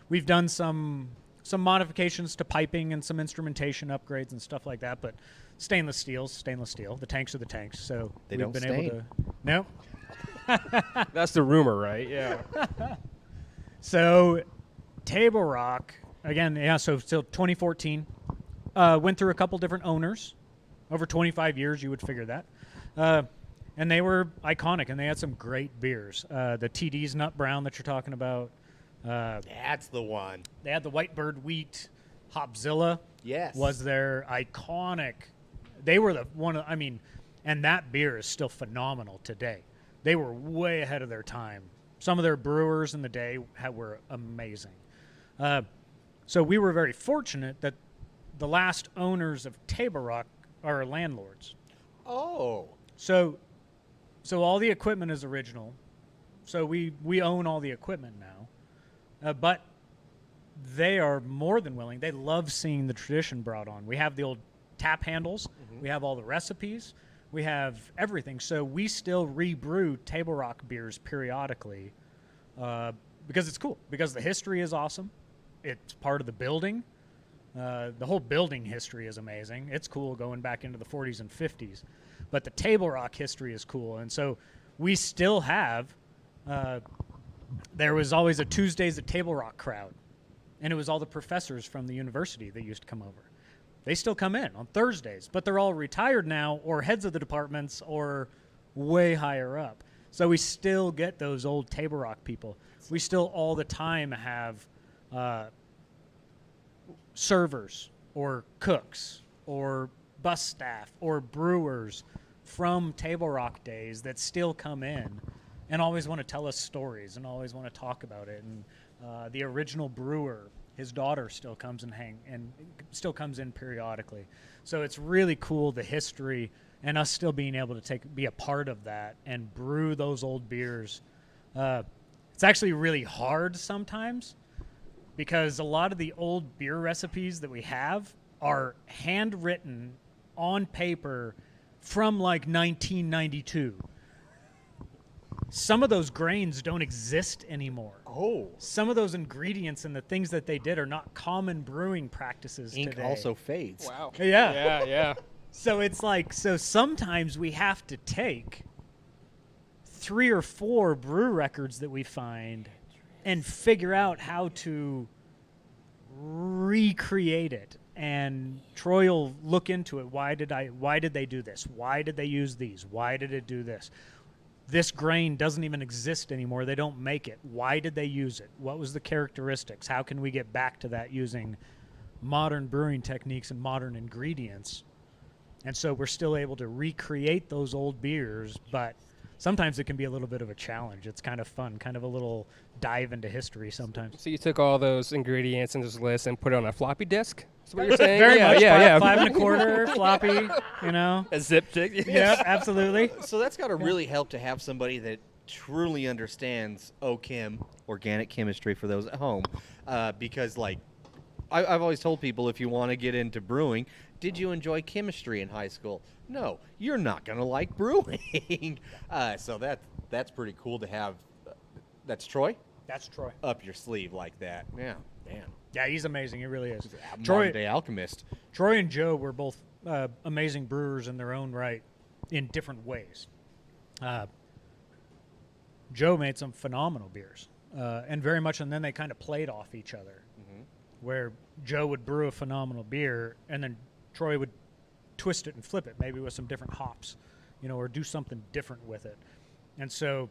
We've done some modifications to piping and some instrumentation upgrades and stuff like that, but stainless steel. The tanks are the tanks, so They we've don't been stain. able to. No. That's the rumor, right? Yeah. So Table Rock again, so still 2014. Went through a couple different owners. Over 25 years, you would figure that. And they were iconic, and they had some great beers. The TD's Nut Brown that you're talking about. That's the one. They had the White Bird Wheat Hopzilla. Yes. Was their iconic. They were and that beer is still phenomenal today. They were way ahead of their time. Some of their brewers in the day were amazing. So we were very fortunate that the last owners of Table Rock are landlords. Oh. So all the equipment is original. So we own all the equipment now. But they are more than willing. They love seeing the tradition brought on. We have the old tap handles. Mm-hmm. We have all the recipes. We have everything. So we still rebrew Table Rock beers periodically because it's cool, because the history is awesome. It's part of the building. The whole building history is amazing. It's cool going back into the 40s and 50s. But the Table Rock history is cool. And so we still have, there was always a Tuesdays at Table Rock crowd. And it was all the professors from the university that used to come over. They still come in on Thursdays, but they're all retired now or heads of the departments or way higher up. So we still get those old Table Rock people. We still all the time have servers or cooks or bus staff or brewers from Table Rock days that still come in and always want to tell us stories and always want to talk about it. And the original brewer, his daughter still comes and still comes in periodically. So it's really cool, the history, and us still being able to be a part of that and brew those old beers. It's actually really hard sometimes because a lot of the old beer recipes that we have are handwritten on paper from like 1992. Some of those grains don't exist anymore. Oh. Some of those ingredients and the things that they did are not common brewing practices Ink today. also fades. Wow. Yeah. Yeah. So it's like, so sometimes we have to take 3 or 4 brew records that we find and figure out how to recreate it and Troy will look into it. Why did they do this? Why did they use these? Why did it do this? This grain doesn't even exist anymore. They don't make it. Why did they use it? What was the characteristics? How can we get back to that using modern brewing techniques and modern ingredients? And so we're still able to recreate those old beers, but sometimes it can be a little bit of a challenge. It's kind of fun, kind of a little dive into history sometimes. So you took all those ingredients in this list and put it on a floppy disk? That's what you're saying? Very yeah, much. yeah, five, yeah. 5 1/4 floppy, you know. A zip tick. Yeah, absolutely. So that's got to really help to have somebody that truly understands OChem, organic chemistry for those at home. Because, like, I've always told people, if you want to get into brewing, did you enjoy chemistry in high school? No, you're not going to like brewing. So that's pretty cool to have. That's Troy? That's Troy. Up your sleeve like that. Yeah, man. Yeah, he's amazing. He really is. Modern day alchemist. Troy and Joe were both amazing brewers in their own right in different ways. Joe made some phenomenal beers, and very much, and then they kind of played off each other, where Joe would brew a phenomenal beer, and then Troy would twist it and flip it, maybe with some different hops, you know, or do something different with it. And so,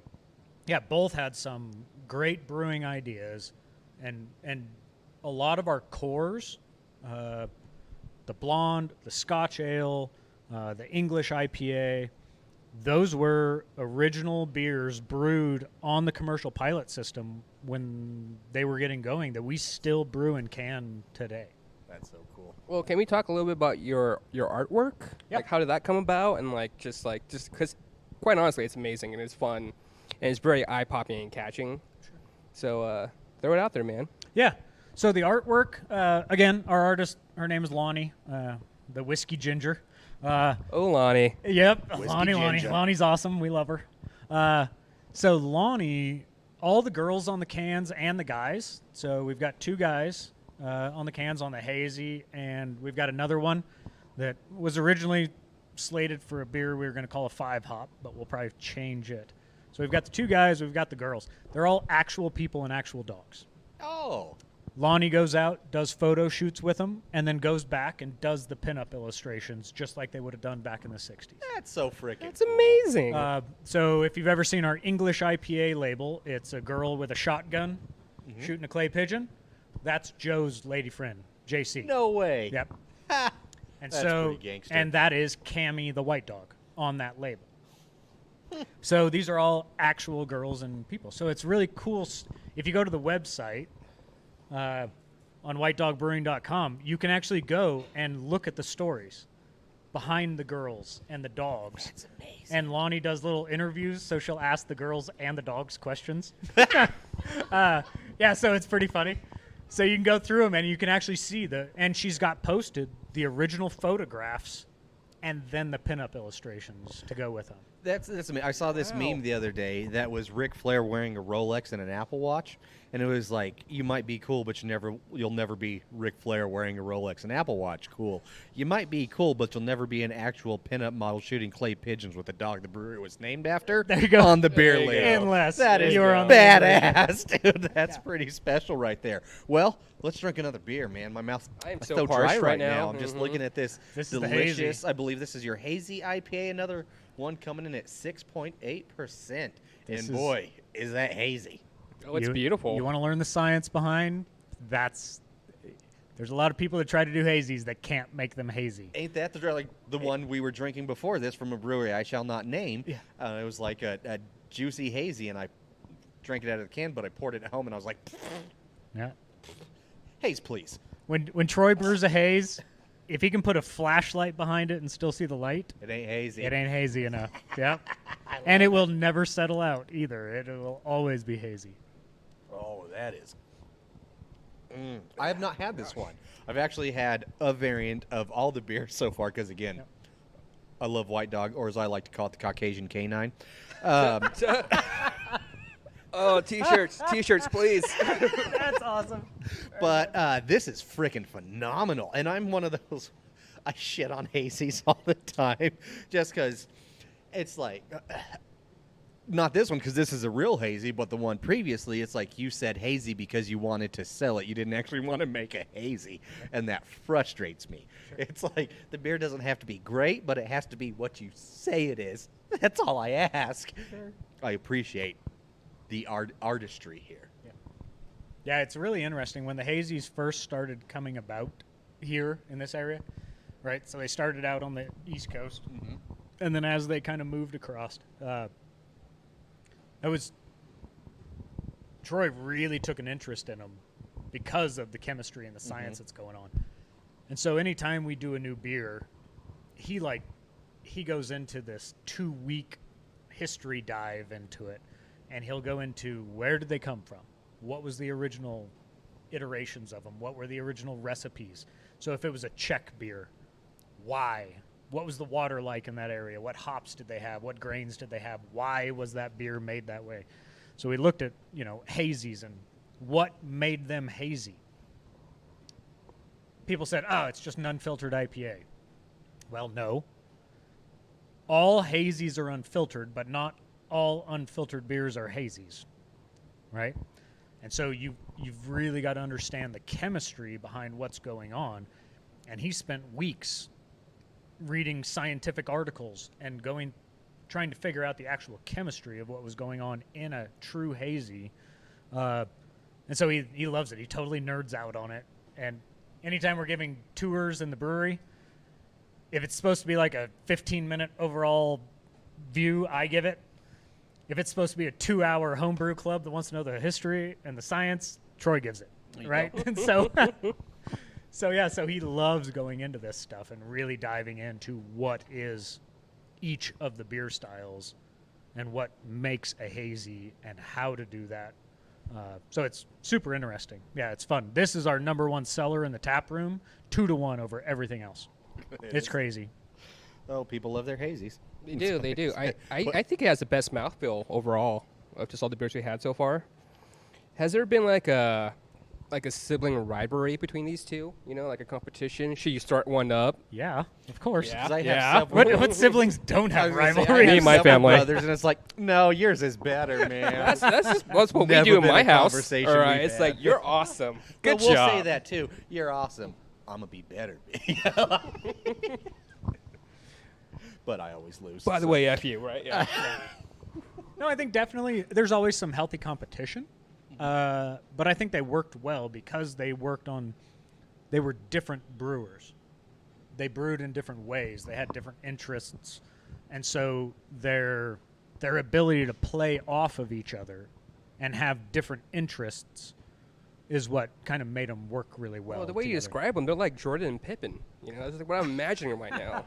yeah, both had some great brewing ideas, and a lot of our cores, the blonde, the Scotch ale, the English IPA, those were original beers brewed on the commercial pilot system when they were getting going that we still brew and can today. That's so cool. Well, can we talk a little bit about your artwork? Yep. Like, how did that come about? And just because, quite honestly, it's amazing and it's fun, and it's very eye-popping and catching. Sure. So throw it out there, man. Yeah. So the artwork, again, our artist, her name is Lonnie, the Whiskey Ginger. Oh, Lonnie. Yep, Whiskey Lonnie. Ginger. Lonnie's awesome. We love her. So Lonnie, all the girls on the cans and the guys. So we've got 2 guys on the cans on the hazy, and we've got another one that was originally slated for a beer we were going to call a 5-hop, but we'll probably change it. So we've got the 2 guys, we've got the girls. They're all actual people and actual dogs. Oh. Lonnie goes out, does photo shoots with them, and then goes back and does the pinup illustrations just like they would have done back in the 60s. That's so freaking That's amazing. So if you've ever seen our English IPA label, it's a girl with a shotgun shooting a clay pigeon. That's Joe's lady friend, JC. No way. Yep. Ha. And That's so, pretty gangster. and that is Cammy the white dog on that label. So these are all actual girls and people. So it's really cool. If you go to the website on whitedogbrewing.com, you can actually go and look at the stories behind the girls and the dogs. That's amazing. And Lonnie does little interviews, so she'll ask the girls and the dogs questions. Yeah, so it's pretty funny. So you can go through them and you can actually see and she's got posted the original photographs and then the pinup illustrations to go with them. That's amazing. I saw this meme the other day that was Ric Flair wearing a Rolex and an Apple Watch, and it was like, you might be cool, but you'll never be Ric Flair wearing a Rolex and Apple Watch. Cool. You might be cool, but you'll never be an actual pinup model shooting clay pigeons with the dog the brewery was named after. There you go. On the beer There you label. go. Unless that is you're on the badass, dude. That's pretty special right there. Well, let's drink another beer, man. My mouth's I am so so dry parched right right now. now. I'm just Mhm. looking at this This is the delicious. hazy. I believe this is your hazy IPA. Another one coming in at 6.8%. This And is- boy, is that hazy. Oh, it's beautiful. You want to learn the science behind? There's a lot of people that try to do hazies that can't make them hazy. Ain't that like the one we were drinking before this from a brewery I shall not name? Yeah. It was like a juicy hazy, and I drank it out of the can, but I poured it at home, and I was like, Yeah. haze, please. When Troy brews a haze, if he can put a flashlight behind it and still see the light, It ain't hazy. it ain't hazy enough. Yep. And it will never settle out either. It will always be hazy. Oh, that is. I have not had this one. I've actually had a variant of all the beers so far because, again, Yep. I love White Dog, or as I like to call it, the Caucasian Canine. Oh, t-shirts, please. That's awesome. But this is freaking phenomenal. And I'm one of those, I shit on hazies all the time just because it's like, not this one because this is a real hazy, but the one previously, it's like you said hazy because you wanted to sell it. You didn't actually want to make a hazy, and that frustrates me. Sure. It's like the beer doesn't have to be great, but it has to be what you say it is. That's all I ask. Sure. I appreciate the artistry here. Yeah, it's really interesting. When the hazies first started coming about here in this area, right? So they started out on the East Coast, and then as they kind of moved across, Troy really took an interest in them because of the chemistry and the science that's going on. And so anytime we do a new beer, he goes into this 2-week history dive into it, and he'll go into where did they come from? What was the original iterations of them? What were the original recipes? So if it was a Czech beer, why? What was the water like in that area? What hops did they have? What grains did they have? Why was that beer made that way? So we looked at, hazies and what made them hazy. People said, oh, it's just an unfiltered IPA. Well, no. All hazies are unfiltered, but not all unfiltered beers are hazies, right? And so you've really got to understand the chemistry behind what's going on. And he spent weeks reading scientific articles and trying to figure out the actual chemistry of what was going on in a true hazy. And so he loves it. He totally nerds out on it. And anytime we're giving tours in the brewery, if it's supposed to be like a 15-minute overall view, I give it. If it's supposed to be a 2-hour homebrew club that wants to know the history and the science, Troy gives it, right? And so he loves going into this stuff and really diving into what is each of the beer styles and what makes a hazy and how to do that. So it's super interesting. Yeah, it's fun. This is our number one seller in the tap room, 2-1 over everything else. It's crazy. Oh, people love their hazies. They do. I think it has the best mouthfeel overall of just all the beers we had so far. Has there been like a sibling rivalry between these two? Like a competition? Should you start one up? Yeah, of course. Yeah. What siblings don't have rivalry? Me and my family. Brothers, and it's like, no, yours is better, man. that's what we do in my house. All right, it's like, you're awesome. Good job. We'll say that too. You're awesome. I'm gonna be better. But I always lose. By the way, F you, right? Yeah. No, I think definitely there's always some healthy competition. But I think they worked well because they were different brewers. They brewed in different ways. They had different interests. And so their ability to play off of each other and have different interests is what kind of made them work really well. Well, the way together. you describe them, they're like Jordan and Pippen. That's like what I'm imagining right now.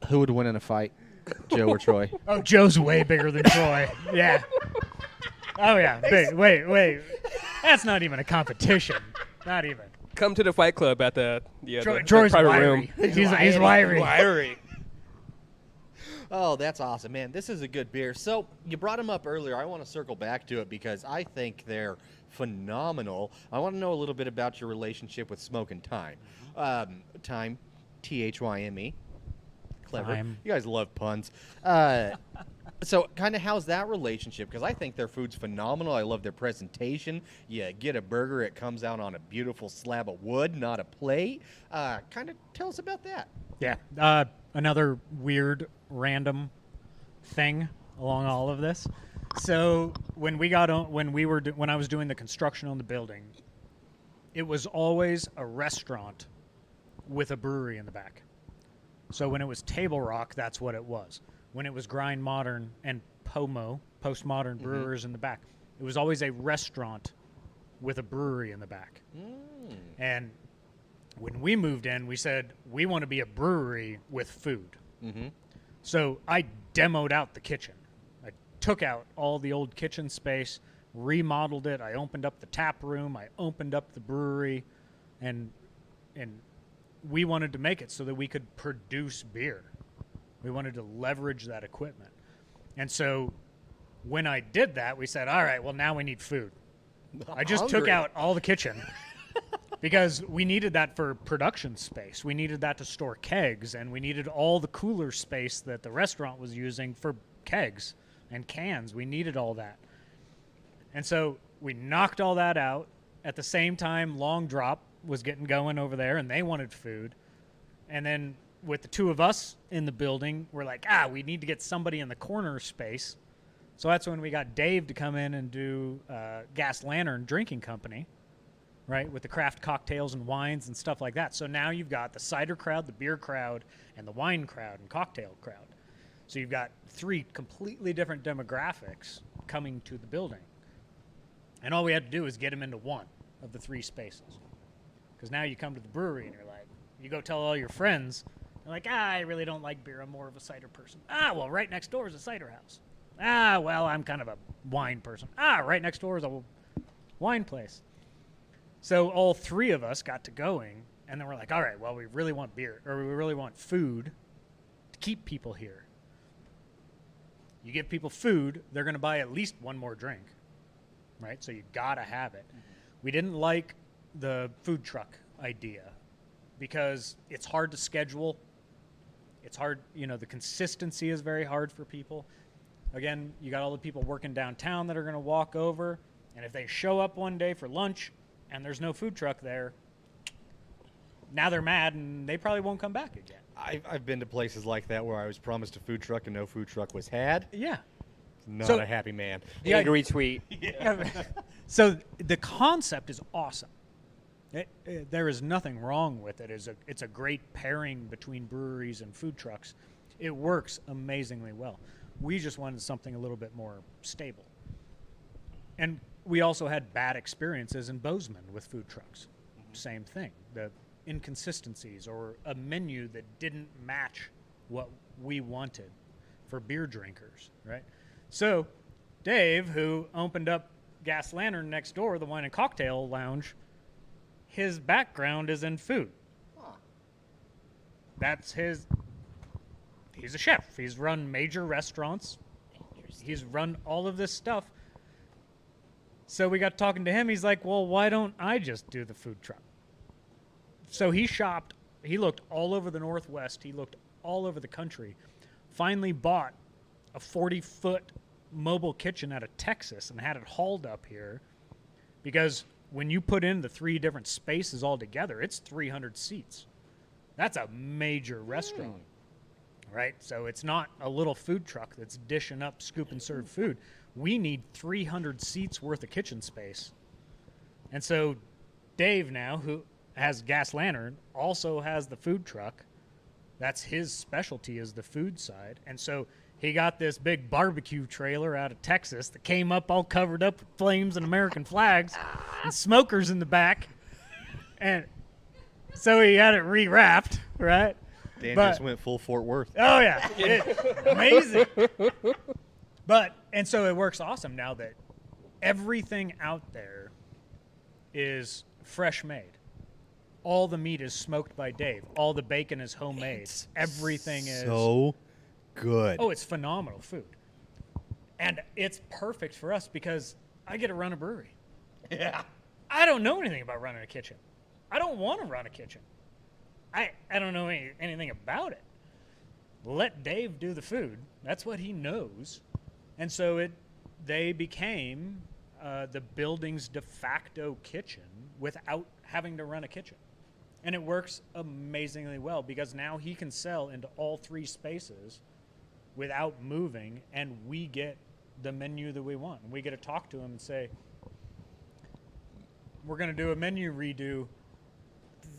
Who would win in a fight, Joe or Troy? Oh, Joe's way bigger than Troy. Yeah. Oh, yeah. Wait. That's not even a competition. Not even. Come to the fight club at the Troy's private wiry. room. He's wiry. Wiry. Oh, that's awesome, man. This is a good beer. So you brought them up earlier. I want to circle back to it because I think they're phenomenal. I want to know a little bit about your relationship with Smokin' Thyme. Thyme, T-H-Y-M-E. Clever. Thyme. You guys love puns. So kind of how's that relationship? Because I think their food's phenomenal. I love their presentation. You get a burger, it comes out on a beautiful slab of wood, not a plate. Kind of tell us about that. Yeah. Another weird, random thing along all of this. So when I was doing the construction on the building, it was always a restaurant with a brewery in the back. So when it was Table Rock, that's what it was. When it was Grind Modern and POMO, Postmodern Brewers in the back, it was always a restaurant with a brewery in the back. And when we moved in, we said, we want to be a brewery with food. So I demoed out the kitchen. I took out all the old kitchen space, remodeled it. I opened up the tap room. I opened up the brewery. And we wanted to make it so that we could produce beer. We wanted to leverage that equipment. And so when I did that, we said, all right, well, now we need food. I just took out all the kitchen because we needed that for production space. We needed that to store kegs, and we needed all the cooler space that the restaurant was using for kegs and cans. We needed all that. And so we knocked all that out. At the same time, Long Drop was getting going over there, and they wanted food. And then with the two of us in the building, we're like, we need to get somebody in the corner space. So that's when we got Dave to come in and do Gas Lantern Drinking Company, right, with the craft cocktails and wines and stuff like that. So now you've got the cider crowd, the beer crowd, and the wine crowd and cocktail crowd. So you've got 3 completely different demographics coming to the building. And all we had to do is get them into one of the 3 spaces. Because now you come to the brewery and you're like, you go tell all your friends, they're like, I really don't like beer. I'm more of a cider person. Well, right next door is a cider house. Well, I'm kind of a wine person. Right next door is a wine place. So all 3 of us got to going, and then we're like, all right, well, we really want beer, or we really want food to keep people here. You give people food, they're going to buy at least one more drink, right? So you got to have it. Mm-hmm. We didn't like the food truck idea because it's hard to schedule. It's hard, the consistency is very hard for people. Again, you got all the people working downtown that are going to walk over, and if they show up one day for lunch and there's no food truck there, now they're mad and they probably won't come back again. I've been to places like that where I was promised a food truck and no food truck was had. Yeah. Not a happy man. The angry tweet. Yeah. So the concept is awesome. There is nothing wrong with it. It's a great pairing between breweries and food trucks. It works amazingly well. We just wanted something a little bit more stable. And we also had bad experiences in Bozeman with food trucks. Mm-hmm. Same thing. The inconsistencies or a menu that didn't match what we wanted for beer drinkers, right? So Dave, who opened up Gas Lantern next door, the wine and cocktail lounge, his background is in food. Huh. That's he's a chef. He's run major restaurants. He's run all of this stuff. So we got talking to him. He's like, well, why don't I just do the food truck? So he shopped. He looked all over the Northwest. He looked all over the country. Finally bought a 40-foot mobile kitchen out of Texas and had it hauled up here because when you put in the 3 different spaces all together, it's 300 seats. That's a major restaurant, right? So it's not a little food truck that's dishing up scoop and serve food. We need 300 seats worth of kitchen space. And so Dave now, who has Gas Lantern, also has the food truck. That's his specialty, is the food side. And so he got this big barbecue trailer out of Texas that came up all covered up with flames and American flags and smokers in the back. And so he had it rewrapped, right? Dan just went full Fort Worth. Oh, yeah. Amazing. And so it works awesome now that everything out there is fresh made. All the meat is smoked by Dave. All the bacon is homemade. Everything is so good. Oh, it's phenomenal food. And it's perfect for us because I get to run a brewery. Yeah. I don't know anything about running a kitchen. I don't want to run a kitchen. I don't know anything about it. Let Dave do the food. That's what he knows. And so they became the building's de facto kitchen without having to run a kitchen. And it works amazingly well because now he can sell into all 3 spaces without moving, and we get the menu that we want. And we get to talk to him and say, we're going to do a menu redo.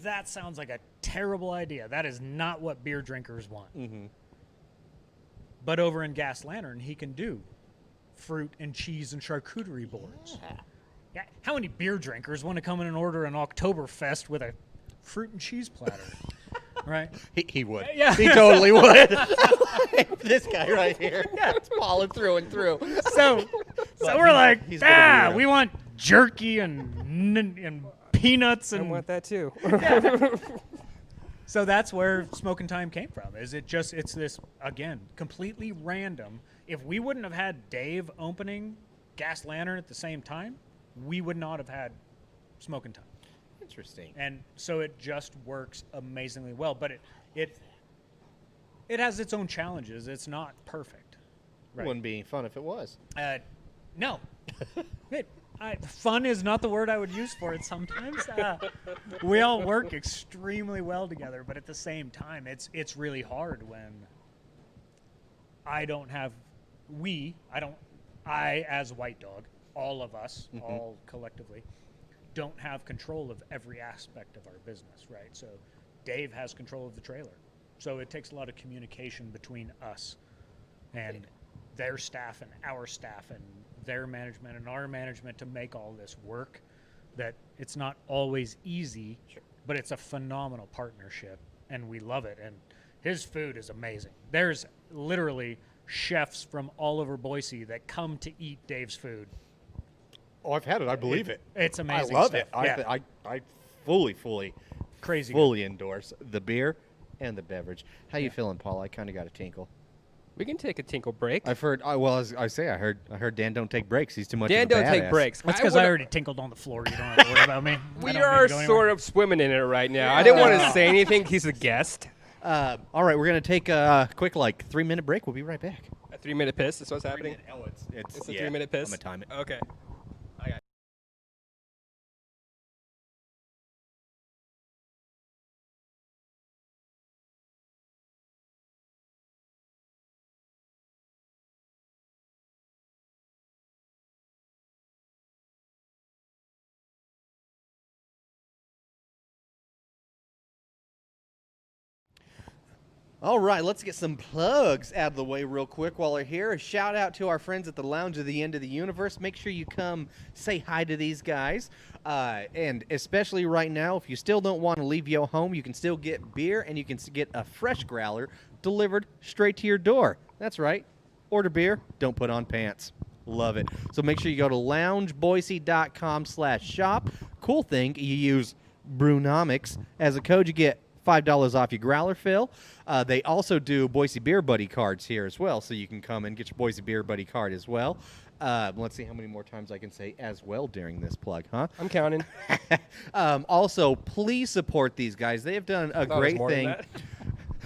That sounds like a terrible idea. That is not what beer drinkers want. Mm-hmm. But over in Gas Lantern, he can do fruit and cheese and charcuterie boards. Yeah. How many beer drinkers want to come in and order an Oktoberfest with a fruit and cheese platter? Right? He would. Yeah. He totally would. This guy right here. Yeah, it's falling through and through. So we're like, he's we want jerky and peanuts and I want that too. So that's where Smoking Time came from. It's this, again, completely random. If we wouldn't have had Dave opening Gas Lantern at the same time, we would not have had Smoking Time. Interesting. And so it just works amazingly well. But it has its own challenges. It's not perfect, Right. Wouldn't be any fun if it was. No. Fun is not the word I would use for it sometimes. We all work extremely well together, but at the same time, it's really hard when I, as White Dog, all of us, all collectively, don't have control of every aspect of our business, right? So Dave has control of the trailer. So it takes a lot of communication between us and their staff and our staff and their management and our management to make all this work. That it's not always easy, but it's a phenomenal partnership, and we love it. And his food is amazing. There's literally chefs from all over Boise that come to eat Dave's food. Oh, I've had it. I believe it. It's amazing. I love stuff. it. Yeah. I fully Crazy fully endorse the beer and the beverage. How you feeling, Paul? I kind of got a tinkle. We can take a tinkle break. I've heard. Well, as I say, I heard Dan don't take breaks. He's too much. Dan of a don't take badass. breaks. That's because I already tinkled on the floor. You don't have to worry about me. We are sort of swimming in it right now. I didn't want to say anything. He's a guest. All right, we're gonna take a quick 3-minute break. We'll be right back. A 3-minute piss is what's happening. It's a 3-minute piss. I'm gonna time it. Okay. I got. All right, let's get some plugs out of the way real quick while we're here. A shout out to our friends at the Lounge of the End of the Universe. Make sure you come say hi to these guys. And especially right now, if you still don't want to leave your home, you can still get beer and you can get a fresh growler delivered straight to your door. That's right. Order beer, don't put on pants. Love it. So make sure you go to loungeboise.com/shop. Cool thing, you use Brewnomics as a code, you get $5 off your growler fill. They also do Boise Beer Buddy cards here as well, so you can come and get your Boise Beer Buddy card as well. Let's see how many more times I can say as well during this plug, huh? I'm counting. Also, please support these guys. They have done a great more than thing. that.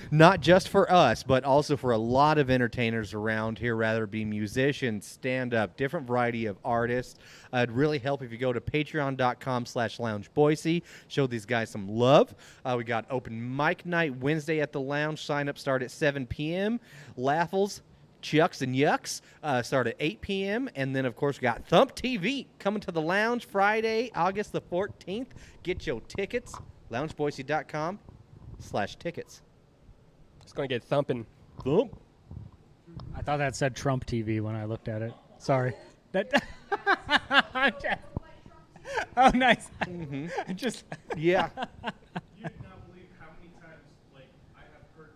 Not just for us, but also for a lot of entertainers around here, rather it be musicians, stand-up, different variety of artists. It'd really help if you go to patreon.com/loungeboise. Show these guys some love. We got open mic night Wednesday at the lounge. Sign-up start at 7 p.m. Laffles, Chucks, and Yucks start at 8 p.m. And then, of course, we got Thump TV coming to the lounge Friday, August the 14th. Get your tickets, loungeboise.com/tickets. It's going to get thumping. Thump. I thought that said Trump TV when I looked at it. Sorry. That. Oh, nice. Mm-hmm. Just. Yeah. You would not believe how many times, I have heard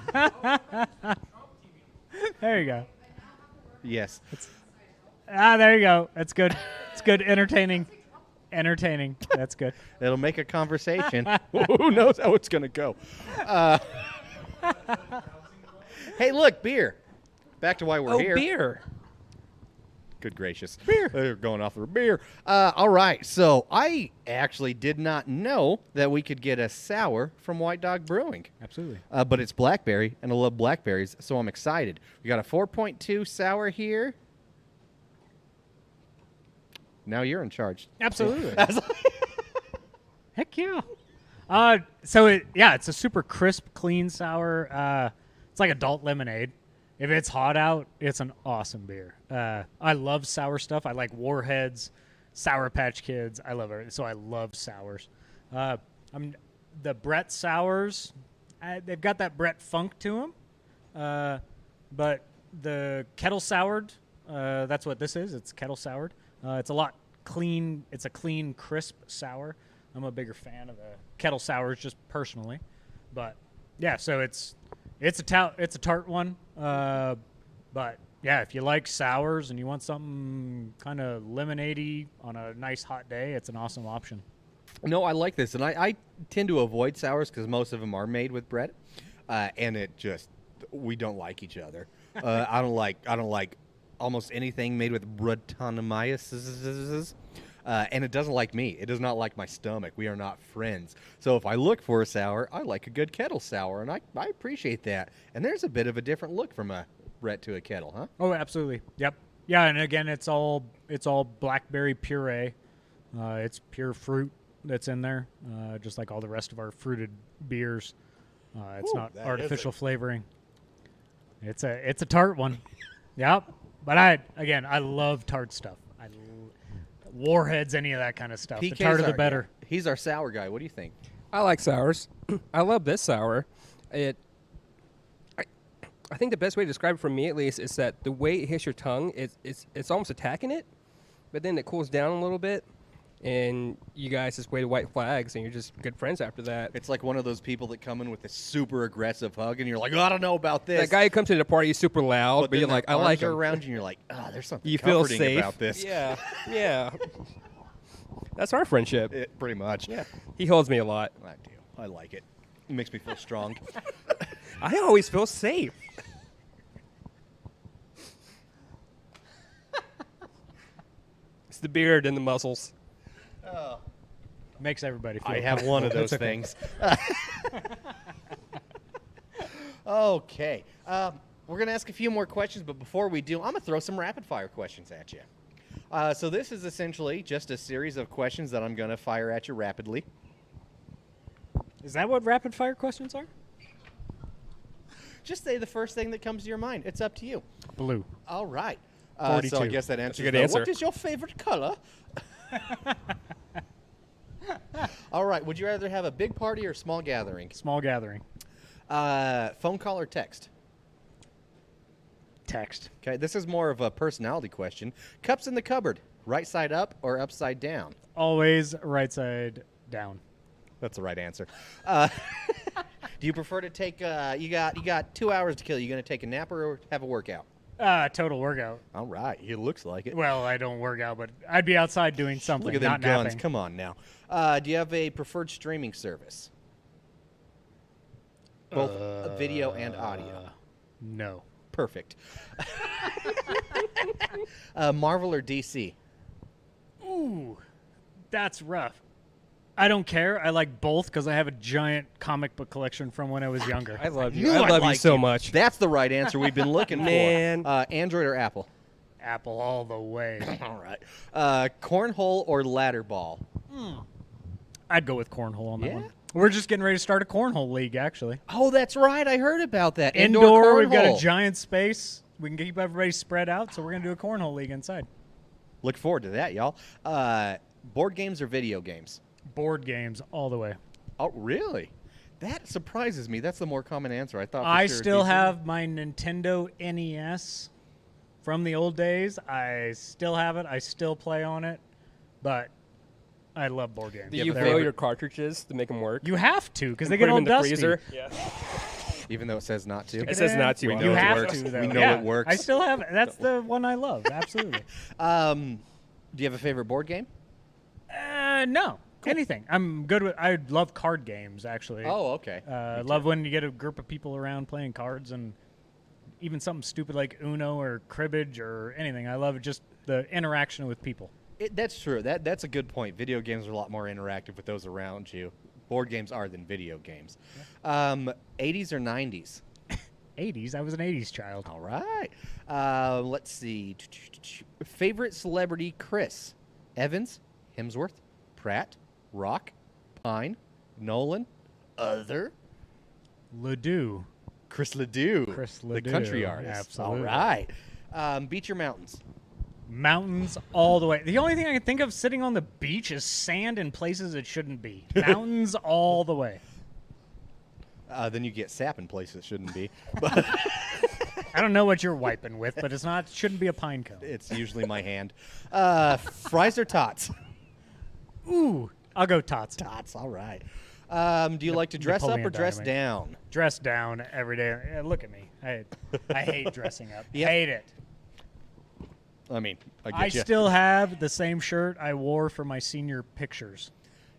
that word. Trump TV. There you go. Yes. There you go. That's good. It's good. Entertaining. That's good. It'll make a conversation. Who knows how it's going to go? Hey, look, beer. Back to why we're here. Beer. Good gracious. Beer. They're going off for beer. All right. So I actually did not know that we could get a sour from White Dog Brewing. Absolutely. But it's blackberry, and I love blackberries, so I'm excited. We got a 4.2 sour here. Now you're in charge. Absolutely. Heck yeah. It's a super crisp, clean sour. It's like adult lemonade. If it's hot out, it's an awesome beer. I love sour stuff. I like Warheads, Sour Patch Kids. I love it. So I love sours. The Brett sours, they've got that Brett funk to them. But the kettle soured, that's what this is. It's kettle soured. It's a lot clean. It's a clean, crisp sour. I'm a bigger fan of the kettle sours just personally. But yeah, so it's a tart one. But yeah, if you like sours and you want something kind of lemonade-y on a nice hot day, it's an awesome option. No, I like this, and I tend to avoid sours because most of them are made with bread, and we don't like each other. I don't like almost anything made with Brettanomyces, and it doesn't like me. It does not like my stomach. We are not friends. So if I look for a sour, I like a good kettle sour, and I appreciate that. And there's a bit of a different look from a Brett to a kettle, huh? Oh, absolutely. Yep. Yeah, and again, it's all blackberry puree. It's pure fruit that's in there, just like all the rest of our fruited beers. It's Ooh, not that artificial is flavoring. It's a tart one. Yep. But I love tart stuff. Warheads, any of that kind of stuff. The PK's tarter the our- better. He's our sour guy. What do you think? I like sours. I love this sour. I think the best way to describe it for me, at least, is that the way it hits your tongue, it's almost attacking it, but then it cools down a little bit, and you guys just wave white flags, and you're just good friends after that. It's like one of those people that come in with a super aggressive hug, and you're like, oh, I don't know about this. That guy who comes to the party is super loud, but then you're their like, I like arms are him. around you, and you're like, oh, there's something You feel comforting safe about this. Yeah, yeah. That's our friendship. Pretty much. Yeah, he holds me a lot. I do. I like it. It makes me feel strong. I always feel safe. It's the beard and the muscles. Makes everybody feel I have one of those That's okay. things. Okay. We're going to ask a few more questions, but before we do, I'm going to throw some rapid-fire questions at you. So this is essentially just a series of questions that I'm going to fire at you rapidly. Is that what rapid fire questions are? Just say the first thing that comes to your mind. It's up to you. Blue. All right. So I 42. guess that answers good the, answer. what is your favorite color? All right. Would you rather have a big party or small gathering? Small gathering. Phone call or text? Text. Okay. This is more of a personality question. Cups in the cupboard, right side up or upside down? Always right side down. That's the right answer. Do you prefer to take? You got 2 hours to kill. You going to take a nap or have a workout? Total workout. All right. It looks like it. Well, I don't work out, but I'd be outside doing something, Look at them not guns. napping. Come on now. Do you have a preferred streaming service? Both video and audio. No. Perfect. Marvel or DC? Ooh, that's rough. I don't care. I like both because I have a giant comic book collection from when I was younger. I love you. Knew I I'd love you like so much. That's the right answer we've been looking Man. for. Android or Apple? Apple all the way. All right. Cornhole or ladder ball? I'd go with cornhole on that Yeah? one. We're just getting ready to start a cornhole league, actually. Oh, that's right. I heard about that. Indoor, we've got a cornhole. giant space. We can keep everybody spread out, so we're going to do a cornhole league inside. Look forward to that, y'all. Board games or video games? Board games all the way. Oh, really? That surprises me. That's the more common answer. I thought. For I sure it'd still be- have my Nintendo NES from the old days. I still have it. I still play on it, but I love board games. Do Yeah, you but fill they're- your cartridges to make them work? You have to because they Put get 'em all in the dusty. freezer. Yeah. even though it says not to. It says not to. We on know You it it. have works. to, though. We know Yeah, it works. I still have it. That's the one I love. Absolutely. Do you have a favorite board game? No. Anything. I'm good with. I love card games actually. Oh, okay. I love when you get a group of people around playing cards and even something stupid like Uno or cribbage or anything. I love just the interaction with people. That's true. That's a good point. Video games are a lot more interactive with those around you. Board games are than video games. 80s or 90s? 80s. I was an 80s child. All right. Let's see. Favorite celebrity, Chris? Evans, Hemsworth, Pratt, Rock, Pine, Nolan, other? Ledoux. Chris Ledoux. Chris The Ledoux, country artist. absolutely. All right. Beach or mountains? Mountains all the way. The only thing I can think of sitting on the beach is sand in places it shouldn't be. Mountains all the way. Then you get sap in places it shouldn't be. I don't know what you're wiping with, but it's not. Shouldn't be a pine cone. It's usually my hand. Fries or tots? Ooh, I'll go tots. Tots. All right. Do you like to dress up or Napoleon dress Dynamite. down? Dress down every day. Yeah, look at me. I hate dressing up. Yep. Hate it. I mean, I get I you. still have the same shirt I wore for my senior pictures.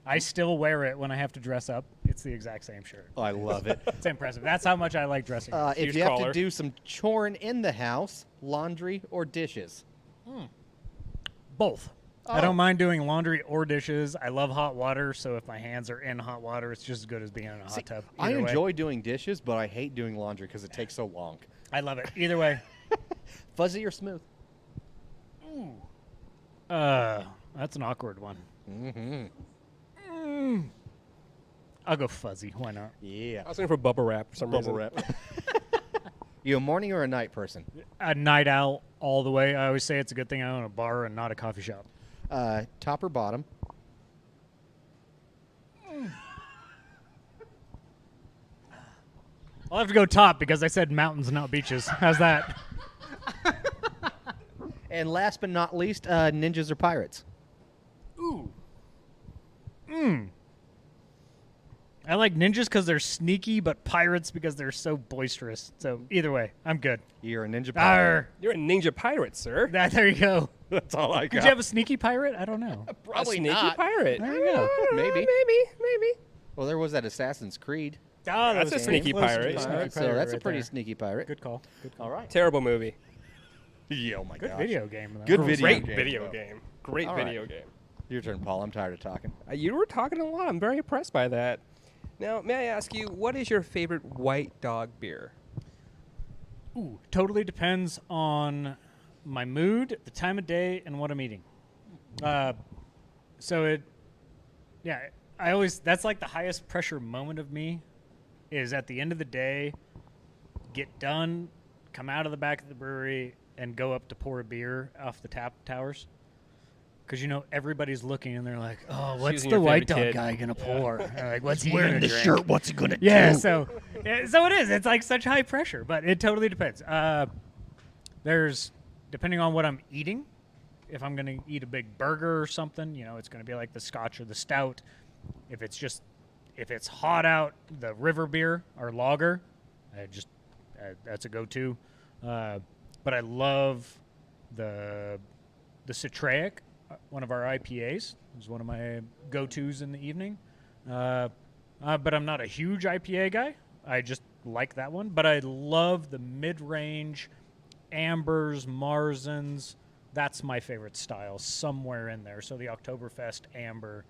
I still wear it when I have to dress up. It's the exact same shirt. Oh, I love it. It's impressive. That's how much I like dressing up. If Huge you have collar. to do some choring in the house, laundry or dishes? Both. I Oh. don't mind doing laundry or dishes. I love hot water, so if my hands are in hot water, it's just as good as being in a hot tub. I Either way. enjoy doing dishes, but I hate doing laundry because it takes so long. I love it. Either way. Fuzzy or smooth? That's an awkward one. Mm-hmm. I'll go fuzzy. Why not? Yeah. I was looking for bubble wrap for some reason. Bubble wrap. You a morning or a night person? A night owl all the way. I always say it's a good thing I own a bar and not a coffee shop. Top or bottom? I'll have to go top because I said mountains, not beaches. How's that? And last but not least, ninjas or pirates? Ooh. I like ninjas because they're sneaky, but pirates because they're so boisterous. So either way, I'm good. You're a ninja pirate. Arr. You're a ninja pirate, sir. There you go. That's all I got. Could you have a sneaky pirate? I don't know. Probably a sneaky not. pirate. There you go. Maybe. Maybe. Well, there was that Assassin's Creed. Oh, That's a sneaky pirate. So that's a pretty sneaky pirate. Good call. Good call. All right. Terrible movie. Yeah, oh my Good gosh. video game. Though. Good video Great game, video though. game. Great All right. video game. Your turn, Paul. I'm tired of talking. You were talking a lot. I'm very impressed by that. Now, may I ask you, what is your favorite White Dog beer? Ooh, totally depends on my mood, the time of day, and what I'm eating. I always, that's like the highest pressure moment of me is at the end of the day, get done, come out of the back of the brewery, and go up to pour a beer off the tap towers. Because, everybody's looking and they're like, oh, what's Choosing the your White favorite Dog kid. guy going to pour? They're like, what's he going to drink? What's he gonna Yeah, so it is. It's like such high pressure, but it totally depends. There's, depending on what I'm eating, if I'm going to eat a big burger or something, it's going to be like the Scotch or the Stout. If it's hot out, the river beer or lager, that's a go-to. But I love the Citraic, one of our IPAs. Is one of my go-tos in the evening. But I'm not a huge IPA guy. I just like that one. But I love the mid-range ambers, Marzens. That's my favorite style, somewhere in there. So the Oktoberfest amber.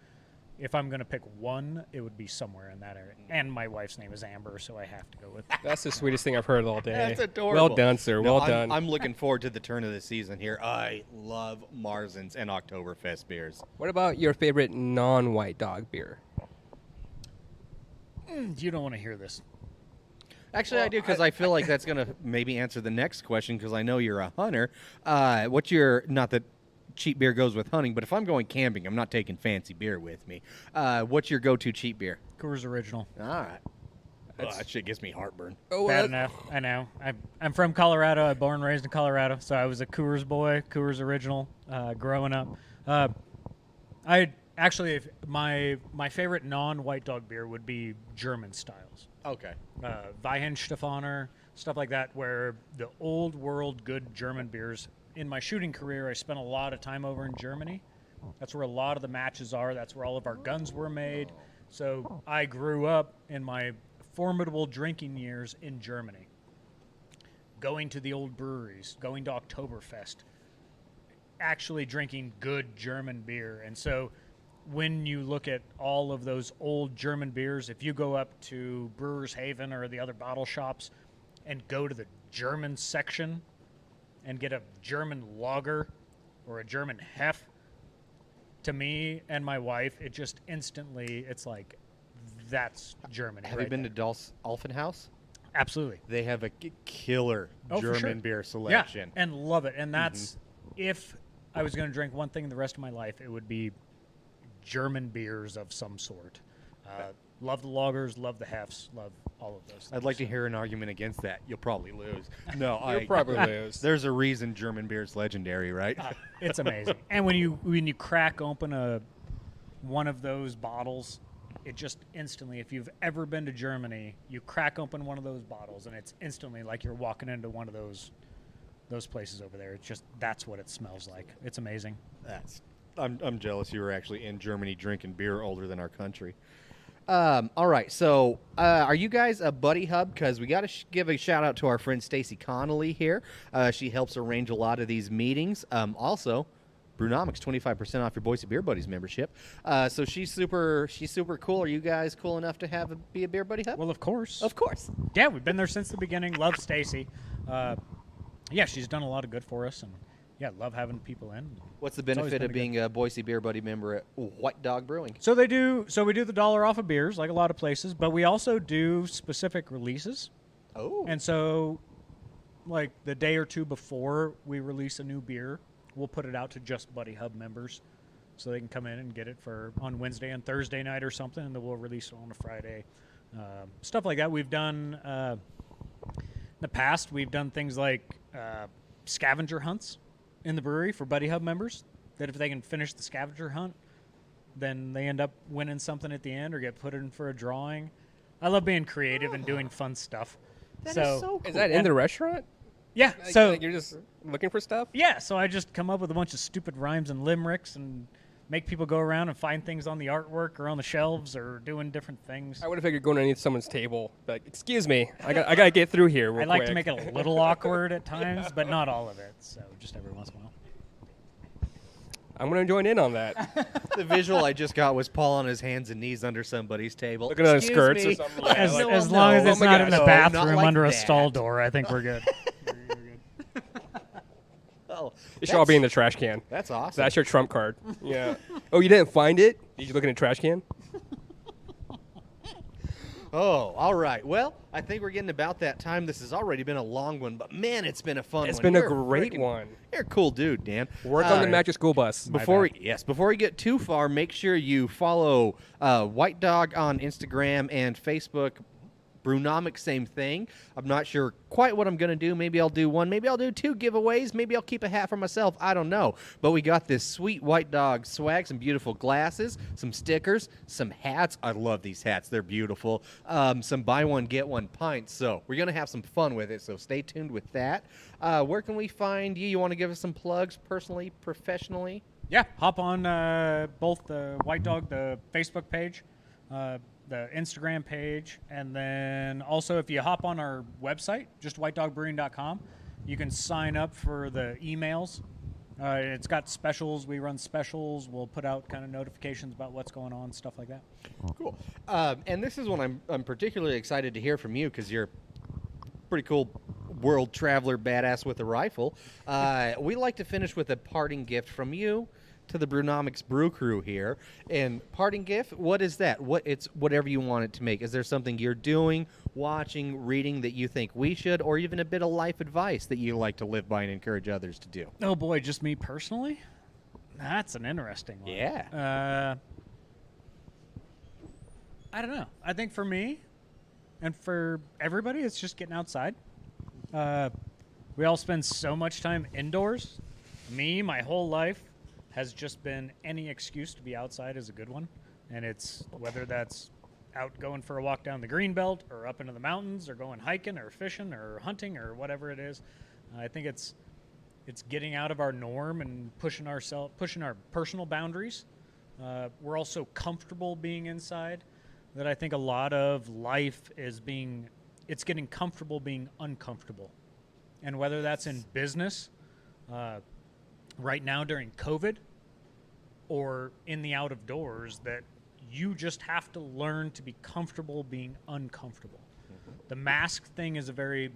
If I'm going to pick one, it would be somewhere in that area. And my wife's name is Amber, so I have to go with that. That's the sweetest thing I've heard all day. That's adorable. Well done, sir. No, Well I'm, done. I'm looking forward to the turn of the season here. I love Marzens and Oktoberfest beers. What about your favorite non-White Dog beer? You don't want to hear this. Actually, I do because I feel like that's going to maybe answer the next question because I know you're a hunter. What's your, not that cheap beer goes with hunting, but if I'm going camping, I'm not taking fancy beer with me. What's your go-to cheap beer? Coors Original. All right. That shit gives me heartburn. Oh, Bad enough. I know. I'm from Colorado. I was born and raised in Colorado, so I was a Coors boy, Coors Original, growing up. I actually, my favorite non-White Dog beer would be German styles. Okay. Weihenstephaner, stuff like that, where the old world good German beers. In my shooting career, I spent a lot of time over in Germany. That's where a lot of the matches are. That's where all of our guns were made. So I grew up in my formidable drinking years in Germany, going to the old breweries, going to Oktoberfest, actually drinking good German beer. And so when you look at all of those old German beers, if you go up to Brewers Haven or the other bottle shops and go to the German section and get a German lager or a German hef, to me and my wife, it just instantly, it's like, that's Germany. Have you been to Dals Alphenhaus? Absolutely. They have a killer Oh, for German sure. beer selection. Yeah, and love it. And that's, if I was going to drink one thing the rest of my life, it would be German beers of some sort. Love the lagers, love the hefs, love all of those things. I'd like to hear an argument against that. You'll probably lose. No, You'll probably lose. There's a reason German beer is legendary, right? It's amazing. And when you crack open one of those bottles, it just instantly, if you've ever been to Germany, you crack open one of those bottles and it's instantly like you're walking into one of those places over there. It's just, that's what it smells like. It's amazing. I'm jealous you were actually in Germany drinking beer older than our country. All right, so are you guys a buddy hub? Because we got to give a shout out to our friend Stacy Connolly here. She helps arrange a lot of these meetings. Also, Brewnomics, 25% off your Boise Beer Buddies membership. So she's super cool. Are you guys cool enough to be a beer buddy hub? Well, of course. Of course. Yeah, we've been there since the beginning. Love Stacy. Yeah, she's done a lot of good for us, and yeah, love having people in. What's the It's always benefit been of being a Boise Beer Buddy member at White Dog Brewing? So we do the dollar off of beers, like a lot of places, but we also do specific releases. Oh. And so, like the day or two before we release a new beer, we'll put it out to just Buddy Hub members, so they can come in and get it for on Wednesday and Thursday night or something, and then we'll release it on a Friday. Stuff like that. We've done in the past. We've done things like scavenger hunts in the brewery for Buddy Hub members. That if they can finish the scavenger hunt, then they end up winning something at the end or get put in for a drawing. I love being creative and doing fun stuff. That so is so cool. Is that in the restaurant? yeah, Like, so like you're just looking for stuff? yeah, so I just come up with a bunch of stupid rhymes and limericks and make people go around and find things on the artwork or on the shelves or doing different things. I would have figured going underneath someone's table. Like, excuse me, I got to get through here. Real I like quick. to make it a little awkward at times, but not all of it. So just every once in a while. I'm going to join in on that. The visual I just got was Paul on his hands and knees under somebody's table. Looking at his Excuse skirts or me. something. Yeah, As, like, as long as no. it's Oh my not gosh. in the No, bathroom not like under a that. stall door, I think we're good. Oh, it should all be in the trash can. That's awesome. That's your trump card. Yeah. Oh, you didn't find it? Did you look in the trash can? Oh, all right. Well, I think we're getting about that time. This has already been a long one, but man, it's been a fun one. It's been a You're great freaking- one. You're a cool dude, Dan. Work on the Magic School Bus. Before we get too far, make sure you follow White Dog on Instagram and Facebook. Brewnomics, same thing. I'm not sure quite what I'm going to do. Maybe I'll do one. Maybe I'll do 2 giveaways. Maybe I'll keep a hat for myself. I don't know. But we got this sweet White Dog swag, some beautiful glasses, some stickers, some hats. I love these hats. They're beautiful. Some buy one, get one pints. So we're going to have some fun with it. So stay tuned with that. Where can we find you? You want to give us some plugs personally, professionally? Yeah, hop on both the White Dog, the Facebook page, the Instagram page, and then also if you hop on our website, just whitedogbrewing.com, you can sign up for the emails. It's got specials. We run specials. We'll put out kind of notifications about what's going on, stuff like that. Cool. And this is one I'm particularly excited to hear from you because you're pretty cool world traveler badass with a rifle. We like to finish with a parting gift from you to the Brewnomics Brew Crew here. And parting gift, what is that? It's whatever you want it to make. Is there something you're doing, watching, reading that you think we should, or even a bit of life advice that you like to live by and encourage others to do? Oh boy, just me personally? That's an interesting one. Yeah. I don't know. I think for me and for everybody, it's just getting outside. We all spend so much time indoors. Me, my whole life has just been any excuse to be outside is a good one. And it's whether that's out going for a walk down the green belt or up into the mountains or going hiking or fishing or hunting or whatever it is. I think it's getting out of our norm and pushing our personal boundaries. We're all so comfortable being inside that I think a lot of life is it's getting comfortable being uncomfortable. And whether that's in business, right now during COVID, or in the out of doors, that you just have to learn to be comfortable being uncomfortable. The mask thing is a very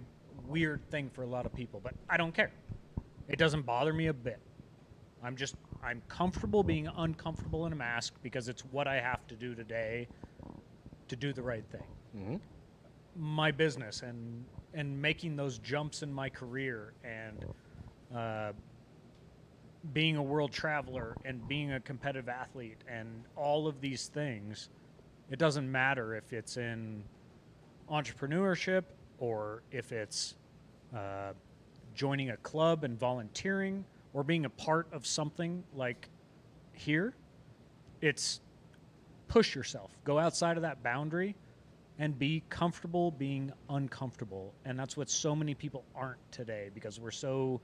weird thing for a lot of people, but I don't care. It doesn't bother me a bit. I'm comfortable being uncomfortable in a mask because it's what I have to do today to do the right thing. Mm-hmm. My business and making those jumps in my career and being a world traveler and being a competitive athlete and all of these things, it doesn't matter if it's in entrepreneurship or if it's joining a club and volunteering or being a part of something like here. It's push yourself, go outside of that boundary and be comfortable being uncomfortable. And that's what so many people aren't today because we're so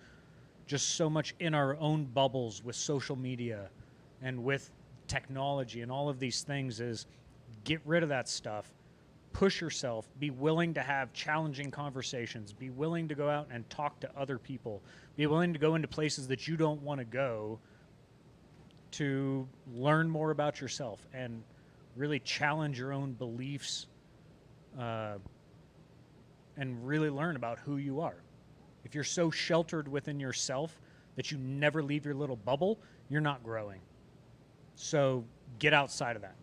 much in our own bubbles with social media and with technology and all of these things. Is get rid of that stuff, push yourself, be willing to have challenging conversations, be willing to go out and talk to other people, be willing to go into places that you don't want to go to learn more about yourself and really challenge your own beliefs and really learn about who you are. If you're so sheltered within yourself that you never leave your little bubble, you're not growing. So get outside of that.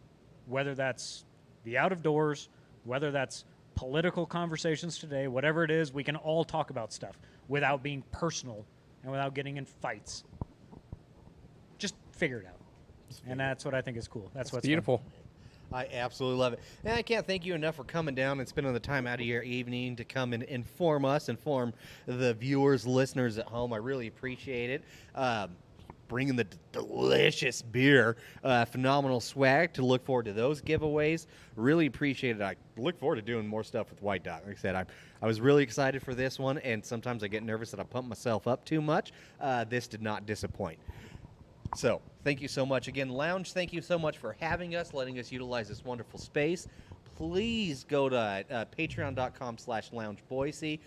Whether that's the out of doors, whether that's political conversations today, whatever it is, we can all talk about stuff without being personal and without getting in fights. Just figure it out. And that's what I think is cool. That's what's beautiful. fun. I absolutely love it. And I can't thank you enough for coming down and spending the time out of your evening to come and inform the viewers, listeners at home. I really appreciate it. Bringing the delicious beer, phenomenal swag to look forward to those giveaways. Really appreciate it. I look forward to doing more stuff with White Dog. Like I said, I was really excited for this one, and sometimes I get nervous that I pump myself up too much. This did not disappoint. So, thank you so much. Again, Lounge, thank you so much for having us, letting us utilize this wonderful space. Please go to patreon.com/loungeboise.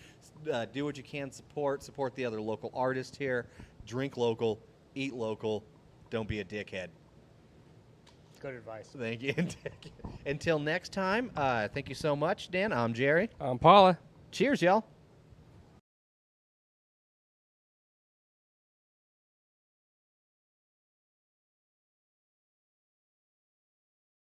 Do what you can, support the other local artists here. Drink local, eat local. Don't be a dickhead. Good advice. Thank you. Until next time, thank you so much, Dan. I'm Jerry. Paula. Cheers, y'all.